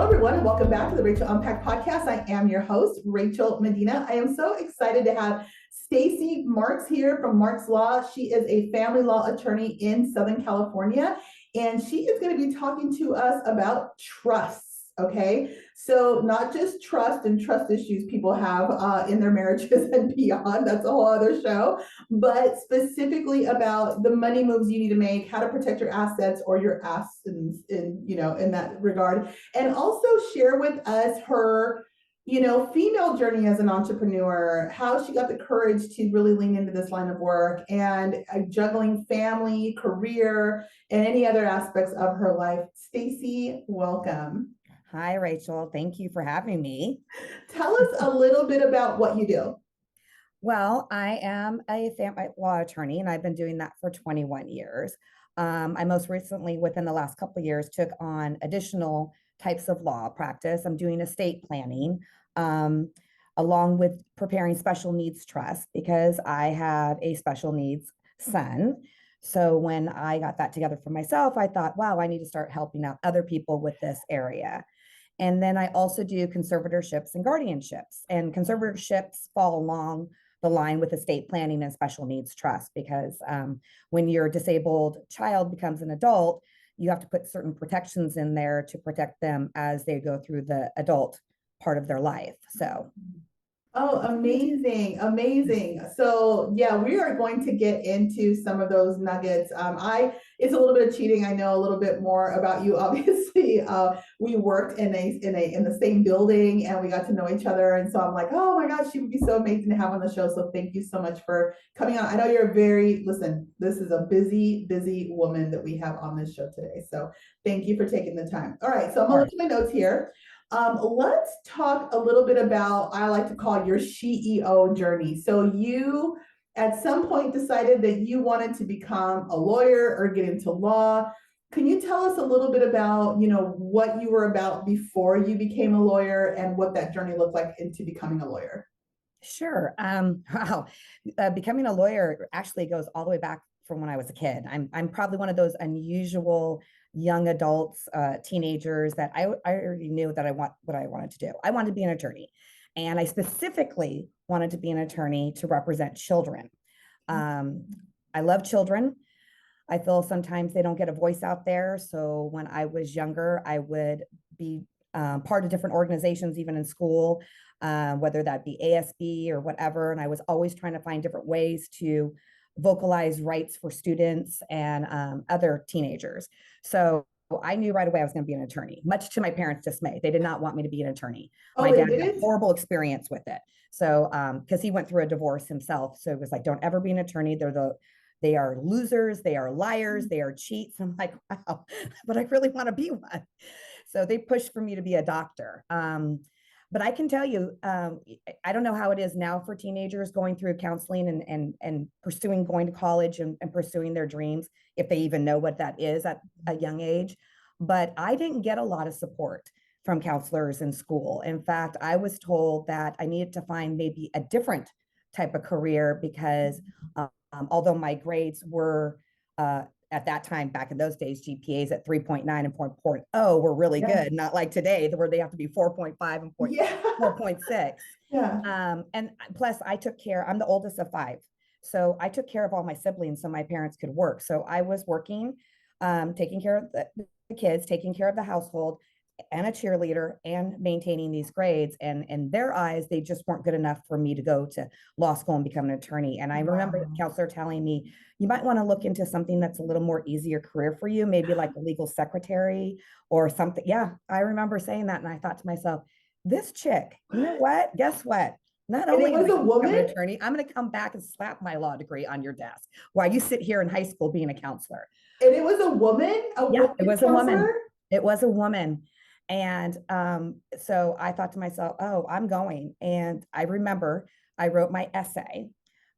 everyone, and welcome back to the Rachel Unpacked podcast. I am your host, Rachel Medina. I am so excited to have Stacey Marks here from Marks Law. She is a family law attorney in Southern California, and she is going to be talking to us about trusts. Okay, so not just trust and trust issues people have in their marriages and beyond. That's a whole other show, but specifically about the money moves you need to make, how to protect your assets or your assets in that regard, and also share with us her female journey as an entrepreneur, how she got the courage to really lean into this line of work, and juggling family, career, and any other aspects of her life. Stacey, welcome. Hi, Rachel. Thank you for having me. Tell us a little bit about what you do. Well, I am a family law attorney, and I've been doing that for 21 years. I most recently, within the last couple of years, took on additional types of law practice. I'm doing estate planning, um, along with preparing special needs trust because I have a special needs son. So when I got that together for myself, I thought, wow, I need to start helping out other people with this area. And then I also do conservatorships and guardianships. And conservatorships fall along the line with estate planning and special needs trust because when your disabled child becomes an adult, you have to put certain protections in there to protect them as they go through the adult part of their life. So Oh, amazing, amazing. So yeah, we are going to get into some of those nuggets. It's a little bit of cheating. I know a little bit more about you, obviously. We worked in the same building and we got to know each other. And so I'm like, oh my gosh, she would be so amazing to have on the show. So thank you so much for coming on. I know listen, this is a busy, busy woman that we have on this show today. So thank you for taking the time. All right, so I'm gonna look at my notes here. Let's talk a little bit about, I like to call your CEO journey. So you at some point decided that you wanted to become a lawyer or get into law. Can you tell us a little bit about, what you were about before you became a lawyer and what that journey looked like into becoming a lawyer? sure. Wow. Becoming a lawyer actually goes all the way back from when I was a kid. I'm probably one of those unusual young adults, teenagers that I already knew that what I wanted to do. I wanted to be an attorney, and I specifically wanted to be an attorney to represent children. Um, I love children. I feel sometimes they don't get a voice out there. So when I was younger, I would be part of different organizations, even in school, whether that be ASB or whatever. And I was always trying to find different ways to vocalize rights for students and other teenagers. So I knew right away I was going to be an attorney, much to my parents' dismay. They did not want me to be an attorney. Oh, My they dad had a didn't? horrible experience with it. So, because he went through a divorce himself. So it was like, don't ever be an attorney. They are losers, they are liars, they are cheats. I'm like, wow, but I really want to be one. So they pushed for me to be a doctor. But I can tell you, I don't know how it is now for teenagers going through counseling and pursuing going to college and pursuing their dreams, if they even know what that is at a young age. But I didn't get a lot of support from counselors in school. In fact, I was told that I needed to find maybe a different type of career because although my grades were at that time, back in those days, GPAs at 3.9 and 4.0 were really Yeah. good, not like today where they have to be 4.5 and Yeah. 4.6. Yeah. And plus, I'm the oldest of five. So I took care of all my siblings so my parents could work. So I was working, taking care of the kids, taking care of the household, and a cheerleader and maintaining these grades. And in their eyes, they just weren't good enough for me to go to law school and become an attorney. And I remember the counselor telling me, you might want to look into something that's a little more easier career for you, maybe like a legal secretary or something. Yeah, I remember saying that. And I thought to myself, this chick, you know what? Guess what? Not And only it am was I a going to become an woman? attorney, I'm going to come back and slap my law degree on your desk while you sit here in high school being a counselor. And it was a woman? A Yeah, woman it was a woman. counselor? It was a woman. And so I thought to myself, oh, I'm going. And I remember I wrote my essay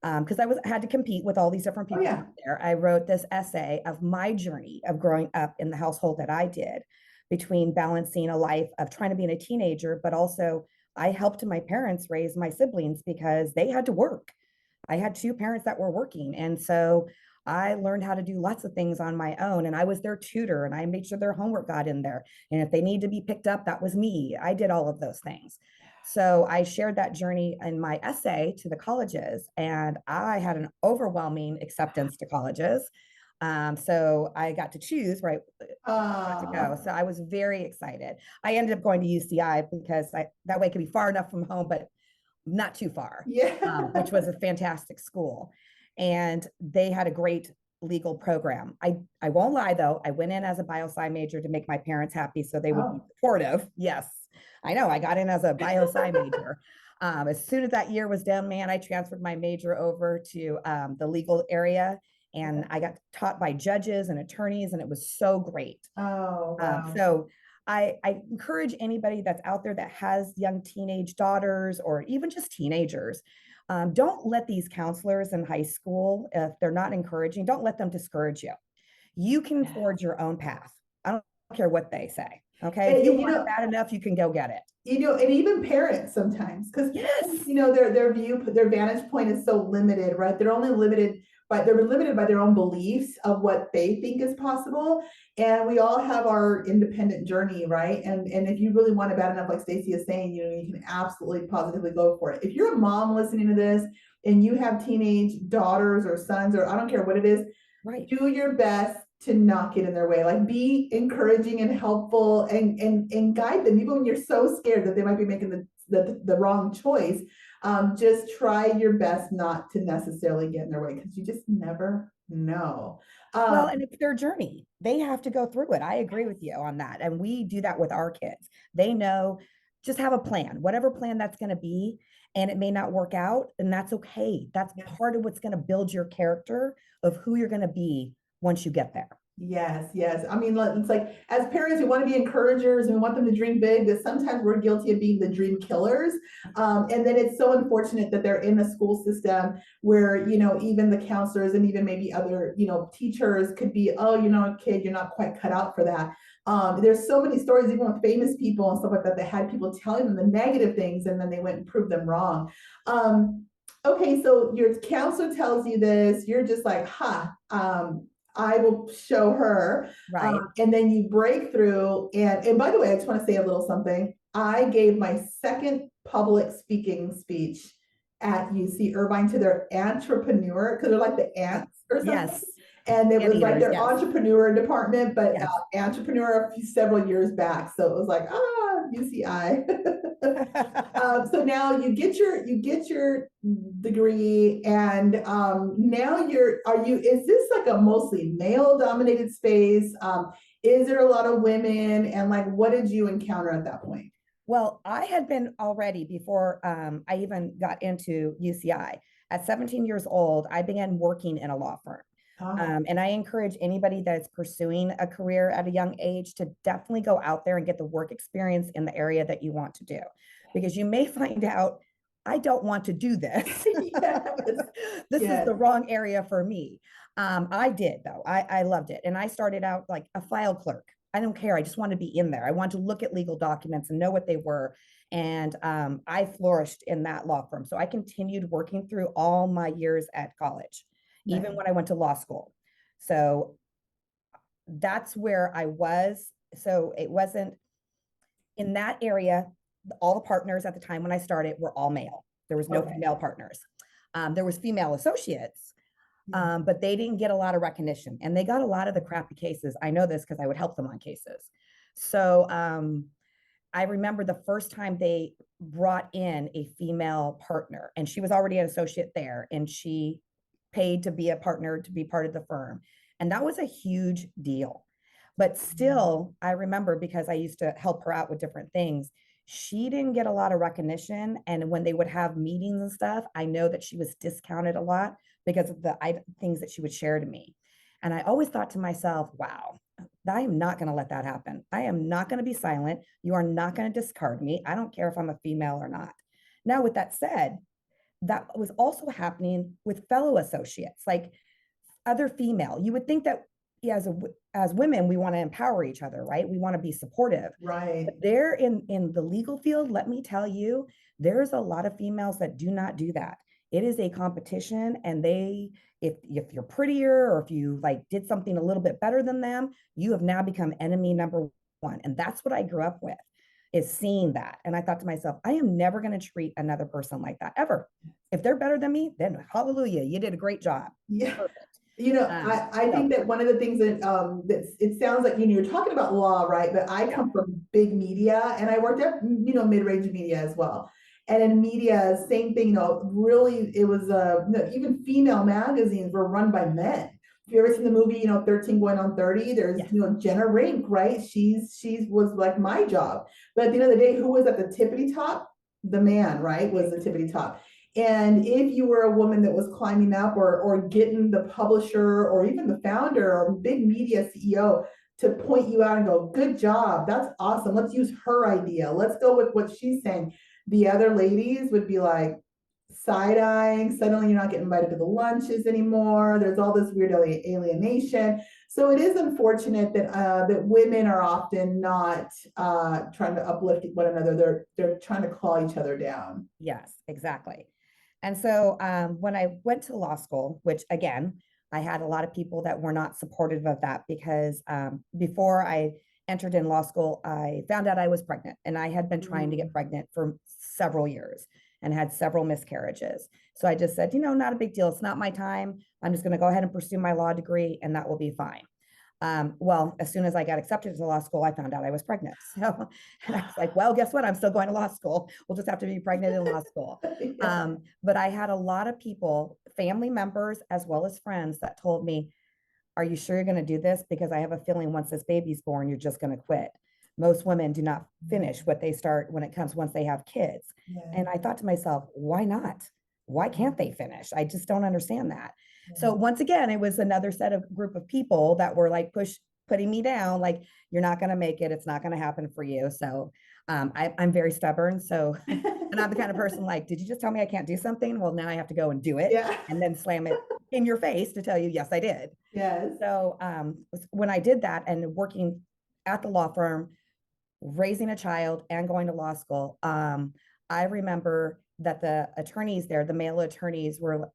because had to compete with all these different Oh, people yeah. out there. I wrote this essay of my journey of growing up in the household that I did, between balancing a life of trying to be a teenager, but also I helped my parents raise my siblings because they had to work. I had two parents that were working. And so I learned how to do lots of things on my own, and I was their tutor, and I made sure their homework got in there. And if they need to be picked up, that was me. I did all of those things. So I shared that journey in my essay to the colleges, and I had an overwhelming acceptance to colleges. So I got to choose where I wanted to go. Uh, So I was very excited. I ended up going to UCI because that way it could be far enough from home, but not too far, which yeah. was a fantastic school. And they had a great legal program. I won't lie though, I went in as a bio-sci major to make my parents happy so they would be Oh. supportive. Yes, I know. I got in as a bio-sci major. As soon as that year was done, man, I transferred my major over to the legal area, and I got taught by judges and attorneys, and it was so great. Oh, wow. So I encourage anybody that's out there that has young teenage daughters or even just teenagers, don't let these counselors in high school, if they're not encouraging, don't let them discourage you. You can forge your own path. I don't care what they say. Okay. If you And, want it bad enough, you can go get it. and even parents sometimes, because Yes. their vantage point is so limited, right? They're limited by their own beliefs of what they think is possible. And we all have our independent journey, right? And if you really want it bad enough, like Stacey is saying, you can absolutely positively go for it. If you're a mom listening to this and you have teenage daughters or sons, or I don't care what it is, Right. do your best to not get in their way. Like, be encouraging and helpful, and guide them even when you're so scared that they might be making the wrong choice. Just try your best not to necessarily get in their way, because you just never know. Well, um and it's their journey. They have to go through it. I agree with you on that. And we do that with our kids. They know, just have a plan, whatever plan that's going to be. And it may not work out, and that's okay. That's yes. part of what's going to build your character of who you're going to be once you get there. Yes, yes. I mean, it's like, as parents, we want to be encouragers and we want them to dream big, but sometimes we're guilty of being the dream killers. And then it's so unfortunate that they're in a school system where, even the counselors and even maybe other, teachers could be, oh, kid, you're not quite cut out for that. There's so many stories, even with famous people and stuff like that, that had people telling them the negative things and then they went and proved them wrong. Okay, so your counselor tells you this, you're just like, ha, I will show her. Right. And then you break through. And by the way, I just want to say a little something. I gave my second public speaking speech at UC Irvine to their entrepreneur, because they're like the ants or something. Yes. And it was like Anteaters. their Yes. entrepreneur department, but Yes. entrepreneur several years back. So it was like, UCI. So now you get your degree, and now is this like a mostly male dominated space? Is there a lot of women, and like, what did you encounter at that point? Well, I had been already before I even got into UCI. At 17 years old, I began working in a law firm. Ah, And I encourage anybody that's pursuing a career at a young age to definitely go out there and get the work experience in the area that you want to do. Because you may find out, I don't want to do this. yes, This is yes. the wrong area for me. I did, though. I loved it. And I started out like a file clerk. I don't care. I just want to be in there. I want to look at legal documents and know what they were. And I flourished in that law firm. So I continued working through all my years at college, even Nice. when I went to law school. So that's where I was. So it wasn't in that area. All the partners at the time when I started were all male. There was no Okay. female partners. There was female associates, Yeah. but they didn't get a lot of recognition, and they got a lot of the crappy cases. I know this because I would help them on cases. So I remember the first time they brought in a female partner, and she was already an associate there, and she paid to be a partner to be part of the firm. And that was a huge deal. But still, I remember because I used to help her out with different things, she didn't get a lot of recognition. And when they would have meetings and stuff, I know that she was discounted a lot because of the things that she would share to me. And I always thought to myself, wow, I am not going to let that happen. I am not going to be silent. You are not going to discard me. I don't care if I'm a female or not. Now, with that said, that was also happening with fellow associates, like other female. You would think that, yeah, as women, we want to empower each other, right? We want to be supportive. Right. But there in the legal field, let me tell you, there's a lot of females that do not do that. it is a competition, and if you're prettier, or if you like did something a little bit better than them, you have now become enemy number one. And that's what I grew up with, is seeing that. And I thought to myself, I am never going to treat another person like that ever. If they're better than me, then hallelujah, you did a great job. Yeah. Perfect. I think So that one of the things that it sounds like, you're talking about law, right? But I yeah, come from big media, and I worked at, mid-range media as well. And in media, same thing, really, it was even female magazines were run by men. If you ever seen the movie, 13 going on 30, there's, yes, Jenna Rink, right? She's was like my job. But at the end of the day, who was at the tippity top? The man, right? Was the tippity top. And if you were a woman that was climbing up, or getting the publisher or even the founder or big media CEO to point you out and go, good job, that's awesome. Let's use her idea. Let's go with what she's saying. The other ladies would be like side eyeing. Suddenly you're not getting invited to the lunches anymore. There's all this weird alienation. So it is unfortunate that that women are often not trying to uplift one another. They're trying to claw each other down. yes, exactly. And so when I went to law school, which again, I had a lot of people that were not supportive of that, because before I entered in law school, I found out I was pregnant, and I had been trying to get Mm. pregnant for several years and had several miscarriages. So I just said, not a big deal. It's not my time. I'm just going to go ahead and pursue my law degree, and that will be fine. Well, as soon as I got accepted to law school, I found out I was pregnant. So, and I was like, well, guess what? I'm still going to law school. We'll just have to be pregnant in law school. Yeah. But I had a lot of people, family members, as well as friends, that told me, are you sure you're going to do this? Because I have a feeling once this baby's born, you're just going to quit. Most women do not finish what they start when it comes once they have kids. Yeah. And I thought to myself, why not? Why can't they finish? I just don't understand that. So Yeah. once again, it was another set of group of people that were like putting me down, like, you're not going to make it. It's not going to happen for you. So I'm very stubborn. So, and I'm the kind of person like, did you just tell me I can't do something? Well, now I have to go and do it, Yeah. and then slam it in your face to tell you, yes, I did. Yes. So when I did that, and working at the law firm, raising a child and going to law school, I remember that the attorneys there, the male attorneys, were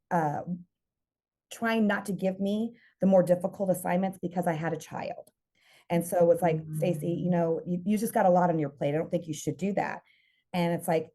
trying not to give me the more difficult assignments because I had a child. And so it's like, Stacey, you just got a lot on your plate. I don't think you should do that. And it's like,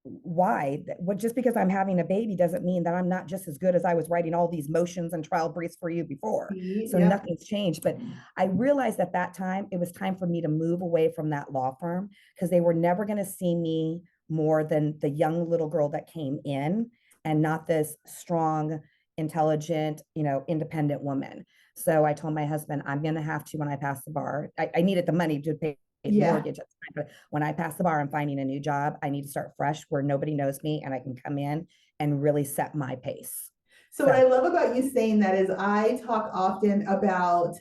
why? What, just because I'm having a baby doesn't mean that I'm not just as good as I was writing all these motions and trial briefs for you before. So Yeah. nothing's changed. But I realized at that time it was time for me to move away from that law firm, because they were never going to see me more than the young little girl that came in, and not this strong, intelligent, independent woman. So I told my husband, I'm going to have to, when I pass the bar, I needed the money to pay the Yeah. mortgage at the time, but when I pass the bar, I'm finding a new job. I need to start fresh where nobody knows me, and I can come in and really set my pace. So what So I love about you saying that is I talk often about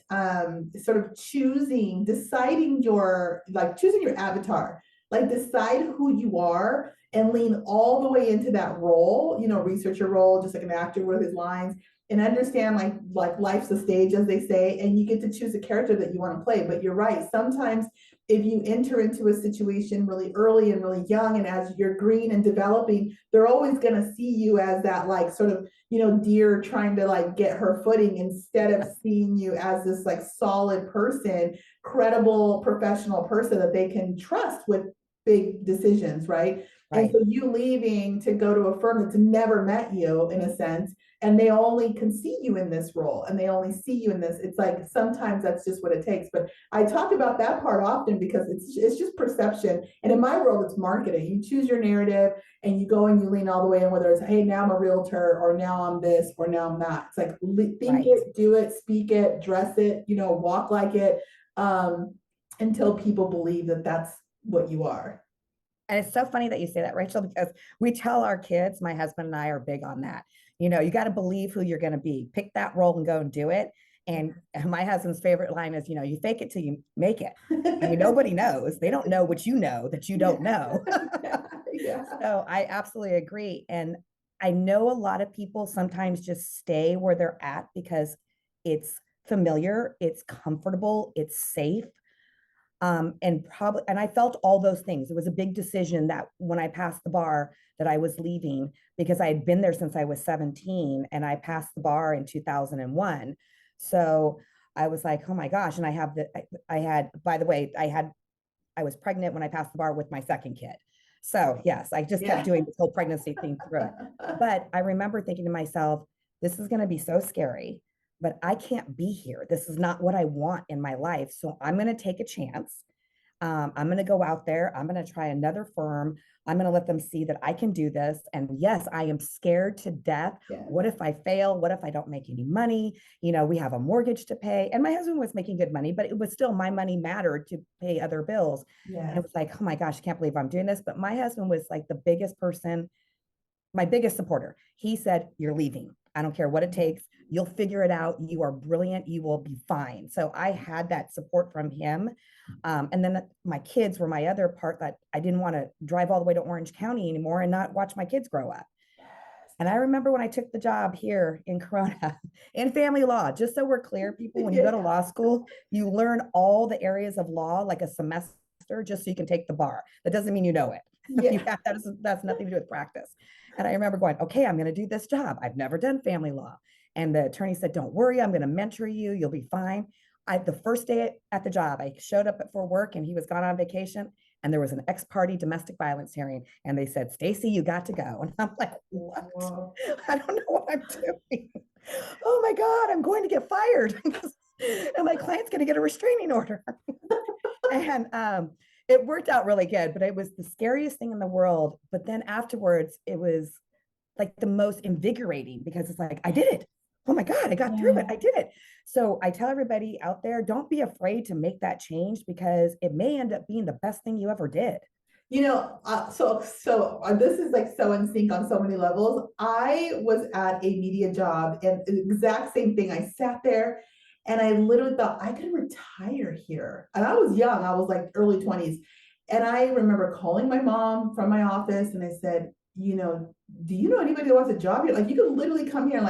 sort of deciding choosing your avatar, like decide who you are and lean all the way into that role, research your role, just like an actor with his lines, and understand like life's a stage, as they say, and you get to choose a character that you want to play. But you're right. Sometimes if you enter into a situation really early and really young, and as you're green and developing, they're always going to see you as that like sort of deer trying to like get her footing, instead of seeing you as this like solid person, credible professional person that they can trust with big decisions, right? And right, so you leaving to go to a firm that's never met you, in a sense, and they only can see you in this role, and they only see you in this, it's like sometimes that's just what it takes. But I talk about that part often because it's just perception, and in my world it's marketing. You choose your narrative and you go and you lean all the way in, whether it's, hey, now I'm a realtor, or now I'm this, or now I'm that. It's like think right. it, do it, speak it, dress it, walk like it, until people believe that that's what you are. And it's so funny that you say that, Rachel, because we tell our kids, my husband and I are big on that. You got to believe who you're going to be, pick that role and go and do it. And my husband's favorite line is, you fake it till you make it. I mean, nobody knows. They don't know what you know that you don't Yeah. know. Yeah. So I absolutely agree. And I know a lot of people sometimes just stay where they're at because it's familiar, it's comfortable, it's safe. And I felt all those things. It was a big decision that when I passed the bar that I was leaving, because I had been there since I was 17 and I passed the bar in 2001. So I was like, oh my gosh. And I had, by the way, I was pregnant when I passed the bar with my second kid. So yes, I just kept Yeah. doing this whole pregnancy thing through it. But I remember thinking to myself, this is going to be so scary, but I can't be here. This is not what I want in my life. So I'm going to take a chance. I'm going to go out there. I'm going to try another firm. I'm going to let them see that I can do this. And yes, I am scared to death. Yeah. What if I fail? What if I don't make any money? We have a mortgage to pay. And my husband was making good money, but it was still my money mattered to pay other bills. And it Yes. was like, oh my gosh, I can't believe I'm doing this. But my husband was like the biggest person, my biggest supporter. He said, you're leaving. I don't care what it takes. You'll figure it out. You are brilliant. You will be fine. So I had that support from him. And then my kids were my other part, that I didn't want to drive all the way to Orange County anymore and not watch my kids grow up. And I remember when I took the job here in Corona in family law, just so we're clear, people, when you go to law school, you learn all the areas of law like a semester just so you can take the bar. That doesn't mean you know it. Yeah. That's nothing to do with practice. And I remember going, okay, I'm going to do this job. I've never done family law. And the attorney said, don't worry, I'm going to mentor you. You'll be fine. The first day at the job, I showed up for work and he was gone on vacation. And there was an ex-party domestic violence hearing. And they said, Stacey, you got to go. And I'm like, what? Whoa. I don't know what I'm doing. Oh my God, I'm going to get fired. And my client's going to get a restraining order. And it worked out really good, but it was the scariest thing in the world. But then afterwards, it was like the most invigorating because it's like, I did it. Oh my God, I got through it. Yeah. I did it. So I tell everybody out there, don't be afraid to make that change because it may end up being the best thing you ever did. This is like so in sync on so many levels. I was at a media job and the exact same thing. I sat there and I literally thought I could retire here. And I was young, I was like early 20s. And I remember calling my mom from my office and I said, do you know anybody that wants a job here? Like you could literally come here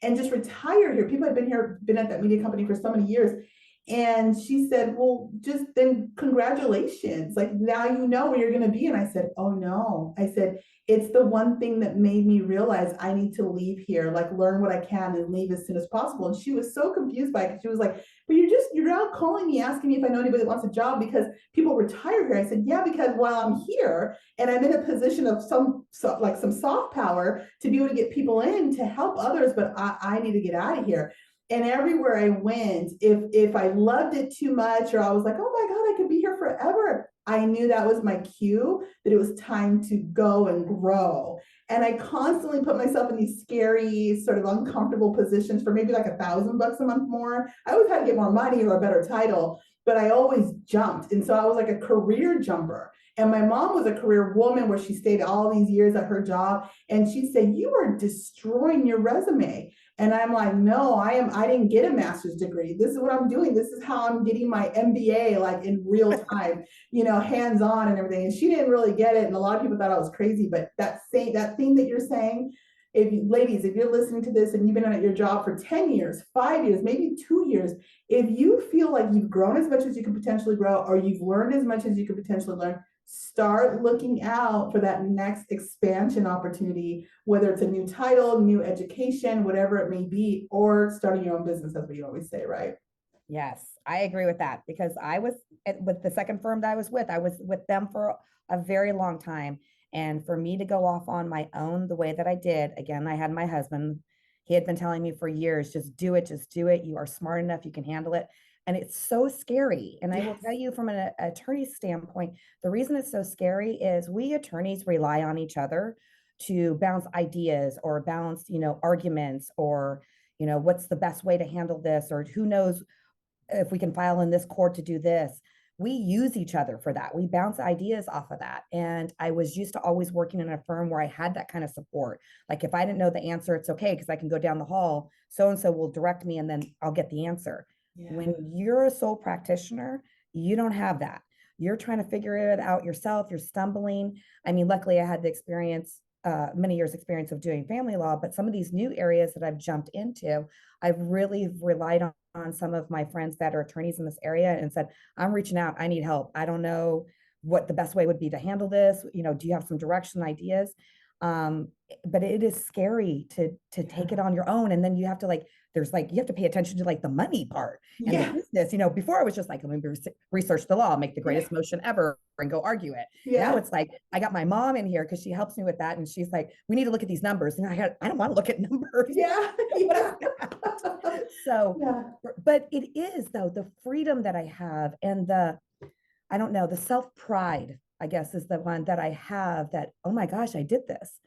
and just retire here. People have been at that media company for so many years. And she said, well, just then congratulations. Like now you know where you're going to be. And I said, oh no. I said, it's the one thing that made me realize I need to leave here, like learn what I can and leave as soon as possible. And she was so confused by it. She was like, but you're out calling me, asking me if I know anybody that wants a job because people retire here. I said, yeah, because while I'm here and I'm in a position of some soft power to be able to get people in to help others, but I need to get out of here. And everywhere I went, if I loved it too much or I was like, oh my God, I could be here forever, I knew that was my cue that it was time to go and grow. And I constantly put myself in these scary, sort of uncomfortable positions for maybe like $1,000 a month more. I always had to get more money or a better title, but I always jumped. And so I was like a career jumper. And my mom was a career woman where she stayed all these years at her job. And she said, you are destroying your resume. And I'm like, no, I didn't get a master's degree. This is what I'm doing. This is how I'm getting my MBA, like in real time, hands on and everything. And she didn't really get it. And a lot of people thought I was crazy, but that thing that you're saying, ladies, if you're listening to this and you've been at your job for 10 years, 5 years, maybe 2 years, if you feel like you've grown as much as you can potentially grow, or you've learned as much as you could potentially learn, start looking out for that next expansion opportunity, whether it's a new title, new education, whatever it may be, or starting your own business, as we always say, right? Yes, I agree with that because with the second firm that I was with them for a very long time. And for me to go off on my own the way that I did, again, I had my husband. He had been telling me for years, just do it, just do it. You are smart enough, you can handle it. And it's so scary. And I will tell you from an attorney standpoint, the reason it's so scary is we attorneys rely on each other to bounce ideas or bounce, arguments or, what's the best way to handle this or who knows if we can file in this court to do this. We use each other for that. We bounce ideas off of that. And I was used to always working in a firm where I had that kind of support. Like if I didn't know the answer, it's okay because I can go down the hall, so and so will direct me and then I'll get the answer. Yeah. When you're a sole practitioner, you don't have that. You're trying to figure it out yourself. You're stumbling. I mean, luckily I had the experience many years experience of doing family law, but some of these new areas that I've jumped into, I've really relied on some of my friends that are attorneys in this area and said, I'm reaching out, I need help. I don't know what the best way would be to handle this. Do you have some direction, ideas? But it is scary to take it on your own. And then you have to you have to pay attention to the money part and the Yeah. business. Before I was just like, let me research the law, make the Yeah. greatest motion ever and go argue it. Now Yeah. it's like, I got my mom in here because she helps me with that. And she's like, we need to look at these numbers. And I don't want to look at numbers. Yeah. What is Yeah. that? So, Yeah. but it is though, the freedom that I have and I don't know, the self-pride, I guess, is the one that I have that, oh my gosh, I did this.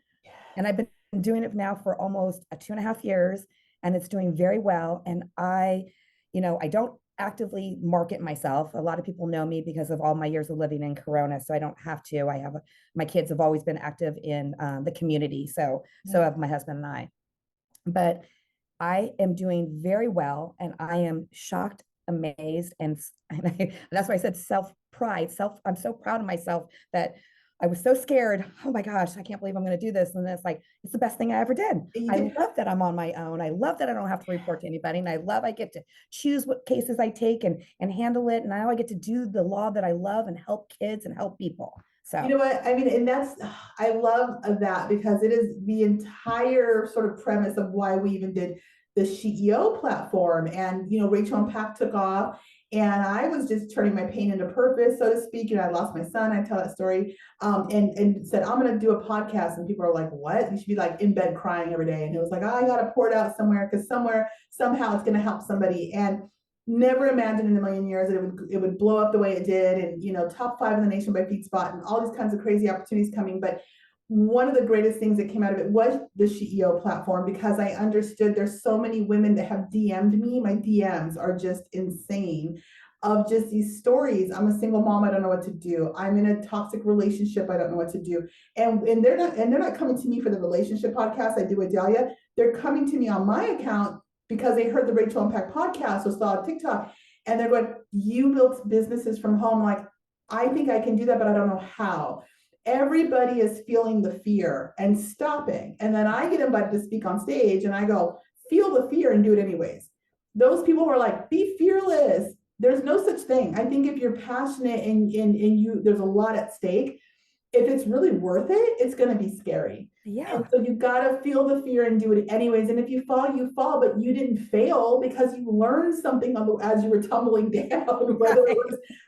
And I've been doing it now for almost 2.5 years, and it's doing very well. And I don't actively market myself. A lot of people know me because of all my years of living in Corona, so I don't have to. My kids have always been active in the community, so have my husband and I. But I am doing very well, and I am shocked, amazed, and that's why I said self pride. I'm so proud of myself that I was so scared. Oh my gosh, I can't believe I'm going to do this. And it's like, it's the best thing I ever did. I Yeah. love that I'm on my own. I love that I don't have to report to anybody. And I get to choose what cases I take and handle it. And now I get to do the law that I love and help kids and help people. You know So, what? I mean, and I love that because it is the entire sort of premise of why we even did the CEO platform. And, Rachel and Pac took off. And I was just turning my pain into purpose, so to speak. I lost my son. I tell that story, and said, I'm going to do a podcast. And people are like, what? You should be like in bed crying every day. And it was like, oh, I got to pour it out somewhere because somehow it's going to help somebody. And never imagined in a million years that it would blow up the way it did, and top 5 in the nation by FeedSpot and all these kinds of crazy opportunities coming. But one of the greatest things that came out of it was the CEO platform, because I understood there's so many women that have DM'd me. My DMs are just insane of just these stories. I'm a single mom, I don't know what to do. I'm in a toxic relationship, I don't know what to do. And they're not coming to me for the relationship podcast I do with Dahlia. They're coming to me on my account because they heard the Rachel Impact podcast or saw TikTok, and they're going, you built businesses from home. Like, I think I can do that, but I don't know how. Everybody is feeling the fear and stopping. And then I get invited to speak on stage and I go, feel the fear and do it anyways. Those people who are like, be fearless. There's no such thing. I think if you're passionate and you, there's a lot at stake. If it's really worth it, it's going to be scary. yeah. And so you got to feel the fear and do it anyways. And if you fall, you fall, but you didn't fail because you learned something as you were tumbling down,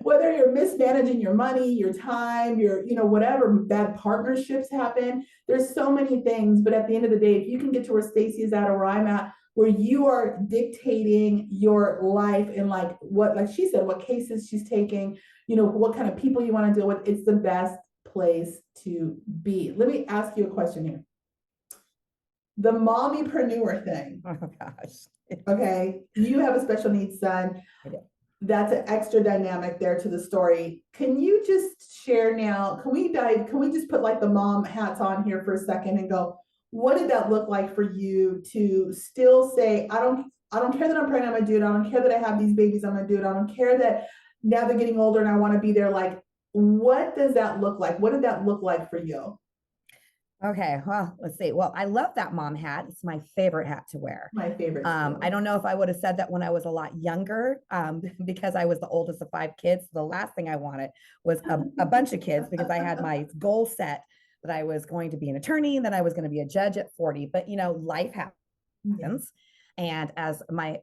whether you're mismanaging your money, your time, your, whatever, bad partnerships happen. There's so many things, but at the end of the day, if you can get to where Stacey is at or where I'm at, where you are dictating your life and like she said, what cases she's taking, what kind of people you want to deal with, it's the best place to be. Let me ask you a question here. The mommypreneur thing. Oh gosh. Okay. You have a special needs son. That's an extra dynamic there to the story. Can you just share now? Can we just put like the mom hats on here for a second and go, what did that look like for you to still say, I don't care that I'm pregnant, I'm gonna do it. I don't care that I have these babies, I'm gonna do it. I don't care that now they're getting older and I want to be there. Like, what does that look like? What did that look like for you? Okay, well, let's see. Well, I love that mom hat. It's my favorite hat to wear. My favorite. I don't know if I would have said that when I was a lot younger, because I was the oldest of 5 kids. The last thing I wanted was a bunch of kids because I had my goal set that I was going to be an attorney and then I was going to be a judge at 40. But life happens. Yeah. And as my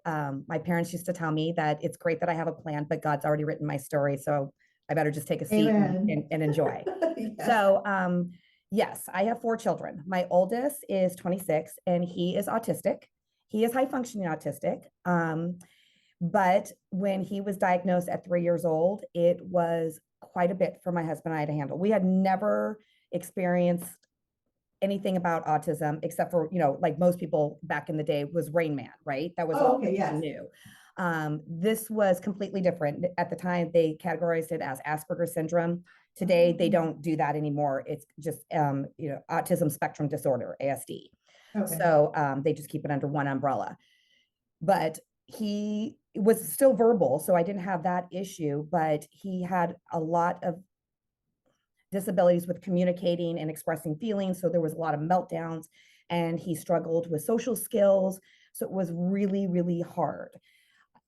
parents used to tell me that it's great that I have a plan, but God's already written my story. So I better just take a seat and enjoy. Yes. So, yes, I have 4 children. My oldest is 26 and he is autistic. He is high functioning autistic. But when he was diagnosed at 3 years old, it was quite a bit for my husband and I to handle. We had never experienced anything about autism except for, like most people back in the day was Rain Man, right? That was all we knew. This was completely different. At the time, they categorized it as Asperger's syndrome. Today, they don't do that anymore. It's just, autism spectrum disorder, ASD. Okay. So they just keep it under one umbrella. But he was still verbal, so I didn't have that issue, but he had a lot of disabilities with communicating and expressing feelings. So there was a lot of meltdowns, and he struggled with social skills. So it was really, really hard.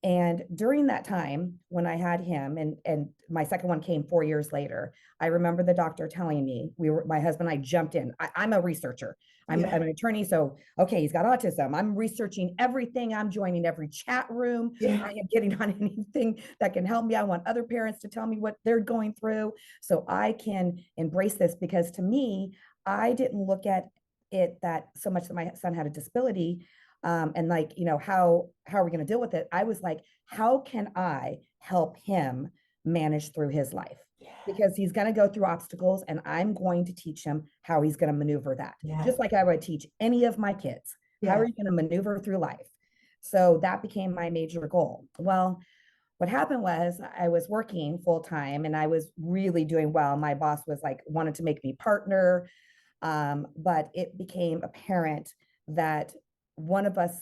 And during that time, when I had him, and my second one came 4 years later, I remember the doctor telling me, my husband and I jumped in. I'm a researcher. I'm an attorney. So, okay, he's got autism. I'm researching everything. I'm joining every chat room. Yeah. I am getting on anything that can help me. I want other parents to tell me what they're going through so I can embrace this, because to me, I didn't look at it that so much that my son had a disability, and like, how are we going to deal with it? I was like, how can I help him manage through his life? Because he's going to go through obstacles, and I'm going to teach him how he's going to maneuver that. Just like I would teach any of my kids. How are you going to maneuver through life? So that became my major goal. Well, what happened was I was working full time and I was really doing well. My boss was like, wanted to make me partner. But it became apparent that one of us,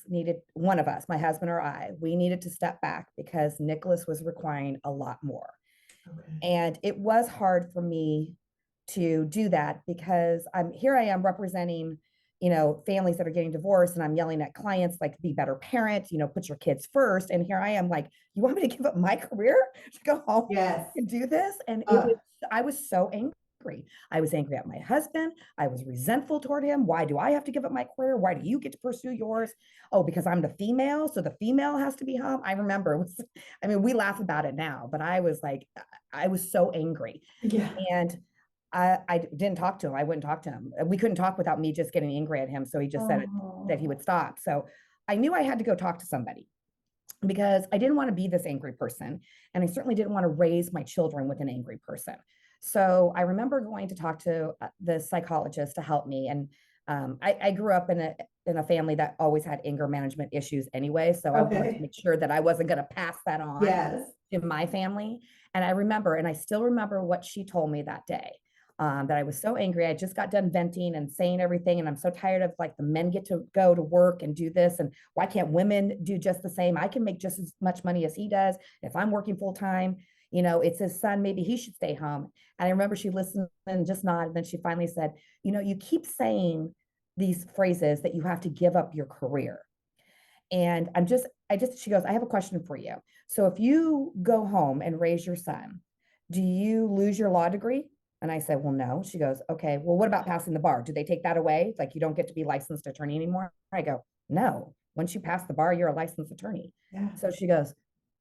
my husband or I, we needed to step back because Nicholas was requiring a lot more. Okay. And it was hard for me to do that because I am representing, families that are getting divorced, and I'm yelling at clients like, be better parents, put your kids first. And here I am like, you want me to give up my career to go home Yes. and do this? And I was so angry. I was angry at my husband. I was resentful toward him. Why do I have to give up my career? Why do you get to pursue yours? Oh, because I'm the female. So the female has to be home. I remember we laugh about it now, but I was like, I was so angry. Yeah. And I didn't talk to him. I wouldn't talk to him. We couldn't talk without me just getting angry at him. So he just said that he would stop. So I knew I had to go talk to somebody because I didn't want to be this angry person. And I certainly didn't want to raise my children with an angry person. So I remember going to talk to the psychologist to help me. And I grew up in a family that always had anger management issues anyway. So I wanted to make sure that I wasn't going to pass that on to my family. And I still remember what she told me that day. That I was so angry. I just got done venting and saying everything. And I'm so tired of like the men get to go to work and do this. And why can't women do just the same? I can make just as much money as he does. If I'm working full time, it's his son, maybe he should stay home. And I remember she listened and just nodded. And then she finally said, you keep saying these phrases that you have to give up your career. And she goes, I have a question for you. So if you go home and raise your son, do you lose your law degree? And I said, well, no. She goes, okay, well, what about passing the bar? Do they take that away? Like, you don't get to be licensed attorney anymore? I go, no. Once you pass the bar, you're a licensed attorney. Yeah. So she goes,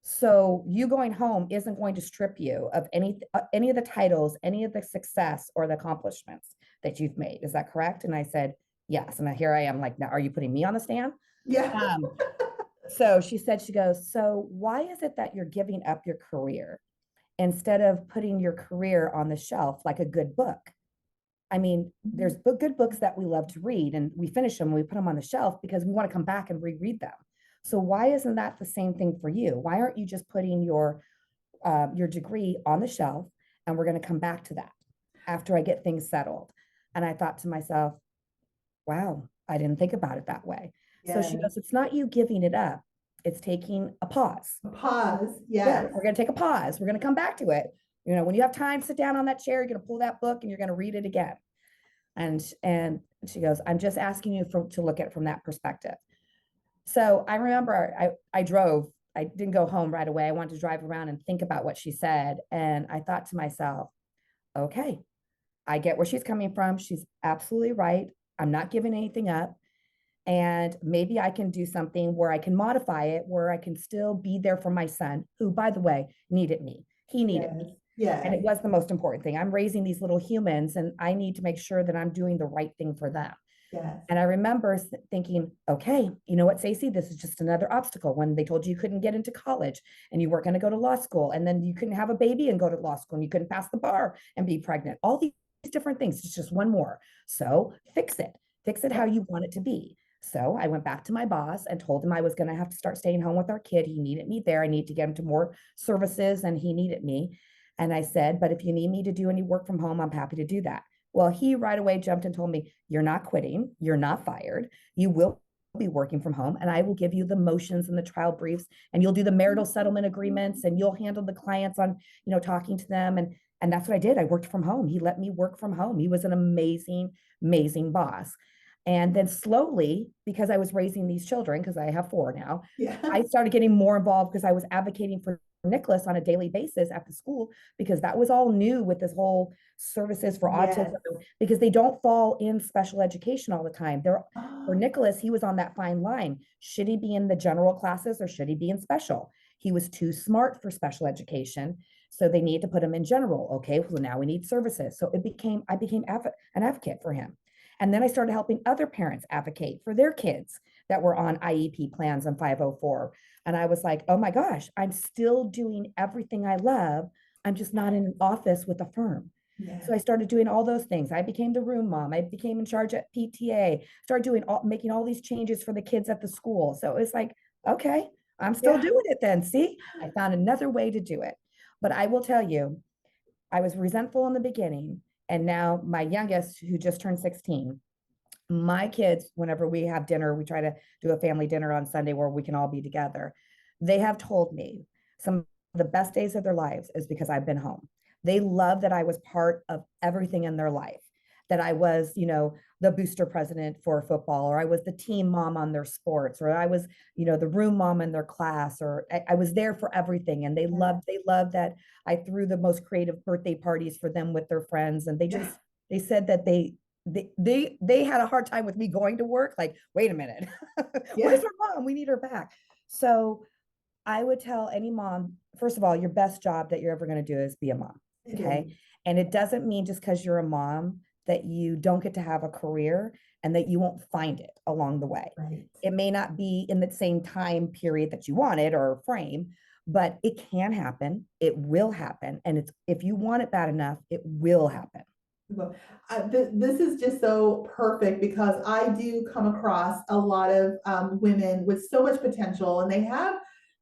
so you going home isn't going to strip you of any of the titles, any of the success or the accomplishments that you've made. Is that correct? And I said, yes. And here I am like, now, are you putting me on the stand? Yeah. So she goes, so why is it that you're giving up your career instead of putting your career on the shelf like a good book? I mean, there's good books that we love to read and we finish them and we put them on the shelf because we want to come back and reread them. So why isn't that the same thing for you? Why aren't you just putting your degree on the shelf and we're going to come back to that after I get things settled? And I thought to myself, wow, I didn't think about it that way. So she goes, it's not you giving it up. It's taking a pause. A pause. Yeah, Yes. we're going to take a pause. We're going to come back to it. When you have time, sit down on that chair, you're going to pull that book and you're going to read it again. And she goes, I'm just asking you to look at it from that perspective. So I remember I drove. I didn't go home right away. I wanted to drive around and think about what she said. And I thought to myself, okay, I get where she's coming from. She's absolutely right. I'm not giving anything up. And maybe I can do something where I can modify it, where I can still be there for my son, who, by the way, needed me. He needed me. Yeah. And it was the most important thing. I'm raising these little humans and I need to make sure that I'm doing the right thing for them. Yes. And I remember thinking, okay, you know what, Stacey, this is just another obstacle. When they told you couldn't get into college and you weren't going to go to law school, and then you couldn't have a baby and go to law school, and you couldn't pass the bar and be pregnant, all these different things. It's just one more. So fix it how you want it to be. So I went back to my boss and told him I was going to have to start staying home with our kid. He needed me there. I need to get him to more services and he needed me. And I said, but if you need me to do any work from home, I'm happy to do that. Well, he right away jumped and told me, you're not quitting. You're not fired. You will be working from home, and I will give you the motions and the trial briefs, and you'll do the marital settlement agreements, and you'll handle the clients on, talking to them. And And that's what I did. I worked from home. He let me work from home. He was an amazing, amazing boss. And then slowly, because I was raising these children, because I have four now, Yeah. I started getting more involved because I was advocating for Nicholas on a daily basis at the school, because that was all new with this whole services for autism, Yes. because they don't fall in special education all the time. They're for Oh, Nicholas, he was on that fine line. Should he be in the general classes or should he be in special? He was too smart for special education. So they need to put him in general. Okay, well, now we need services. So I became an advocate for him. And then I started helping other parents advocate for their kids that were on IEP plans and 504. And I was like, oh my gosh, I'm still doing everything I love. I'm just not in an office with a firm. So yes. I started doing all those things. I became the room mom. I became in charge at PTA, started making all these changes for the kids at the school. So it's like, okay, I'm still Yeah. doing it then. See, I found another way to do it. But I will tell you, I was resentful in the beginning. And now my youngest, who just turned 16, my kids, whenever we have dinner, we try to do a family dinner on Sunday where we can all be together. They have told me some of the best days of their lives is because I've been home. They love that I was part of everything in their life, that I was, the booster president for football, or I was the team mom on their sports, or I was, the room mom in their class, or I was there for everything. And Yeah. they loved that I threw the most creative birthday parties for them with their friends. And Yeah. they said that they had a hard time with me going to work. Like, wait a minute, where's Yeah. our mom? We need her back. So I would tell any mom, first of all, your best job that you're ever going to do is be a mom. It is. Okay. And it doesn't mean just because you're a mom that you don't get to have a career and that you won't find it along the way. Right. It may not be in the same time period that you want it or frame, but it can happen. It will happen. And it's if you want it bad enough, it will happen. Well, this is just so perfect because I do come across a lot of women with so much potential and they have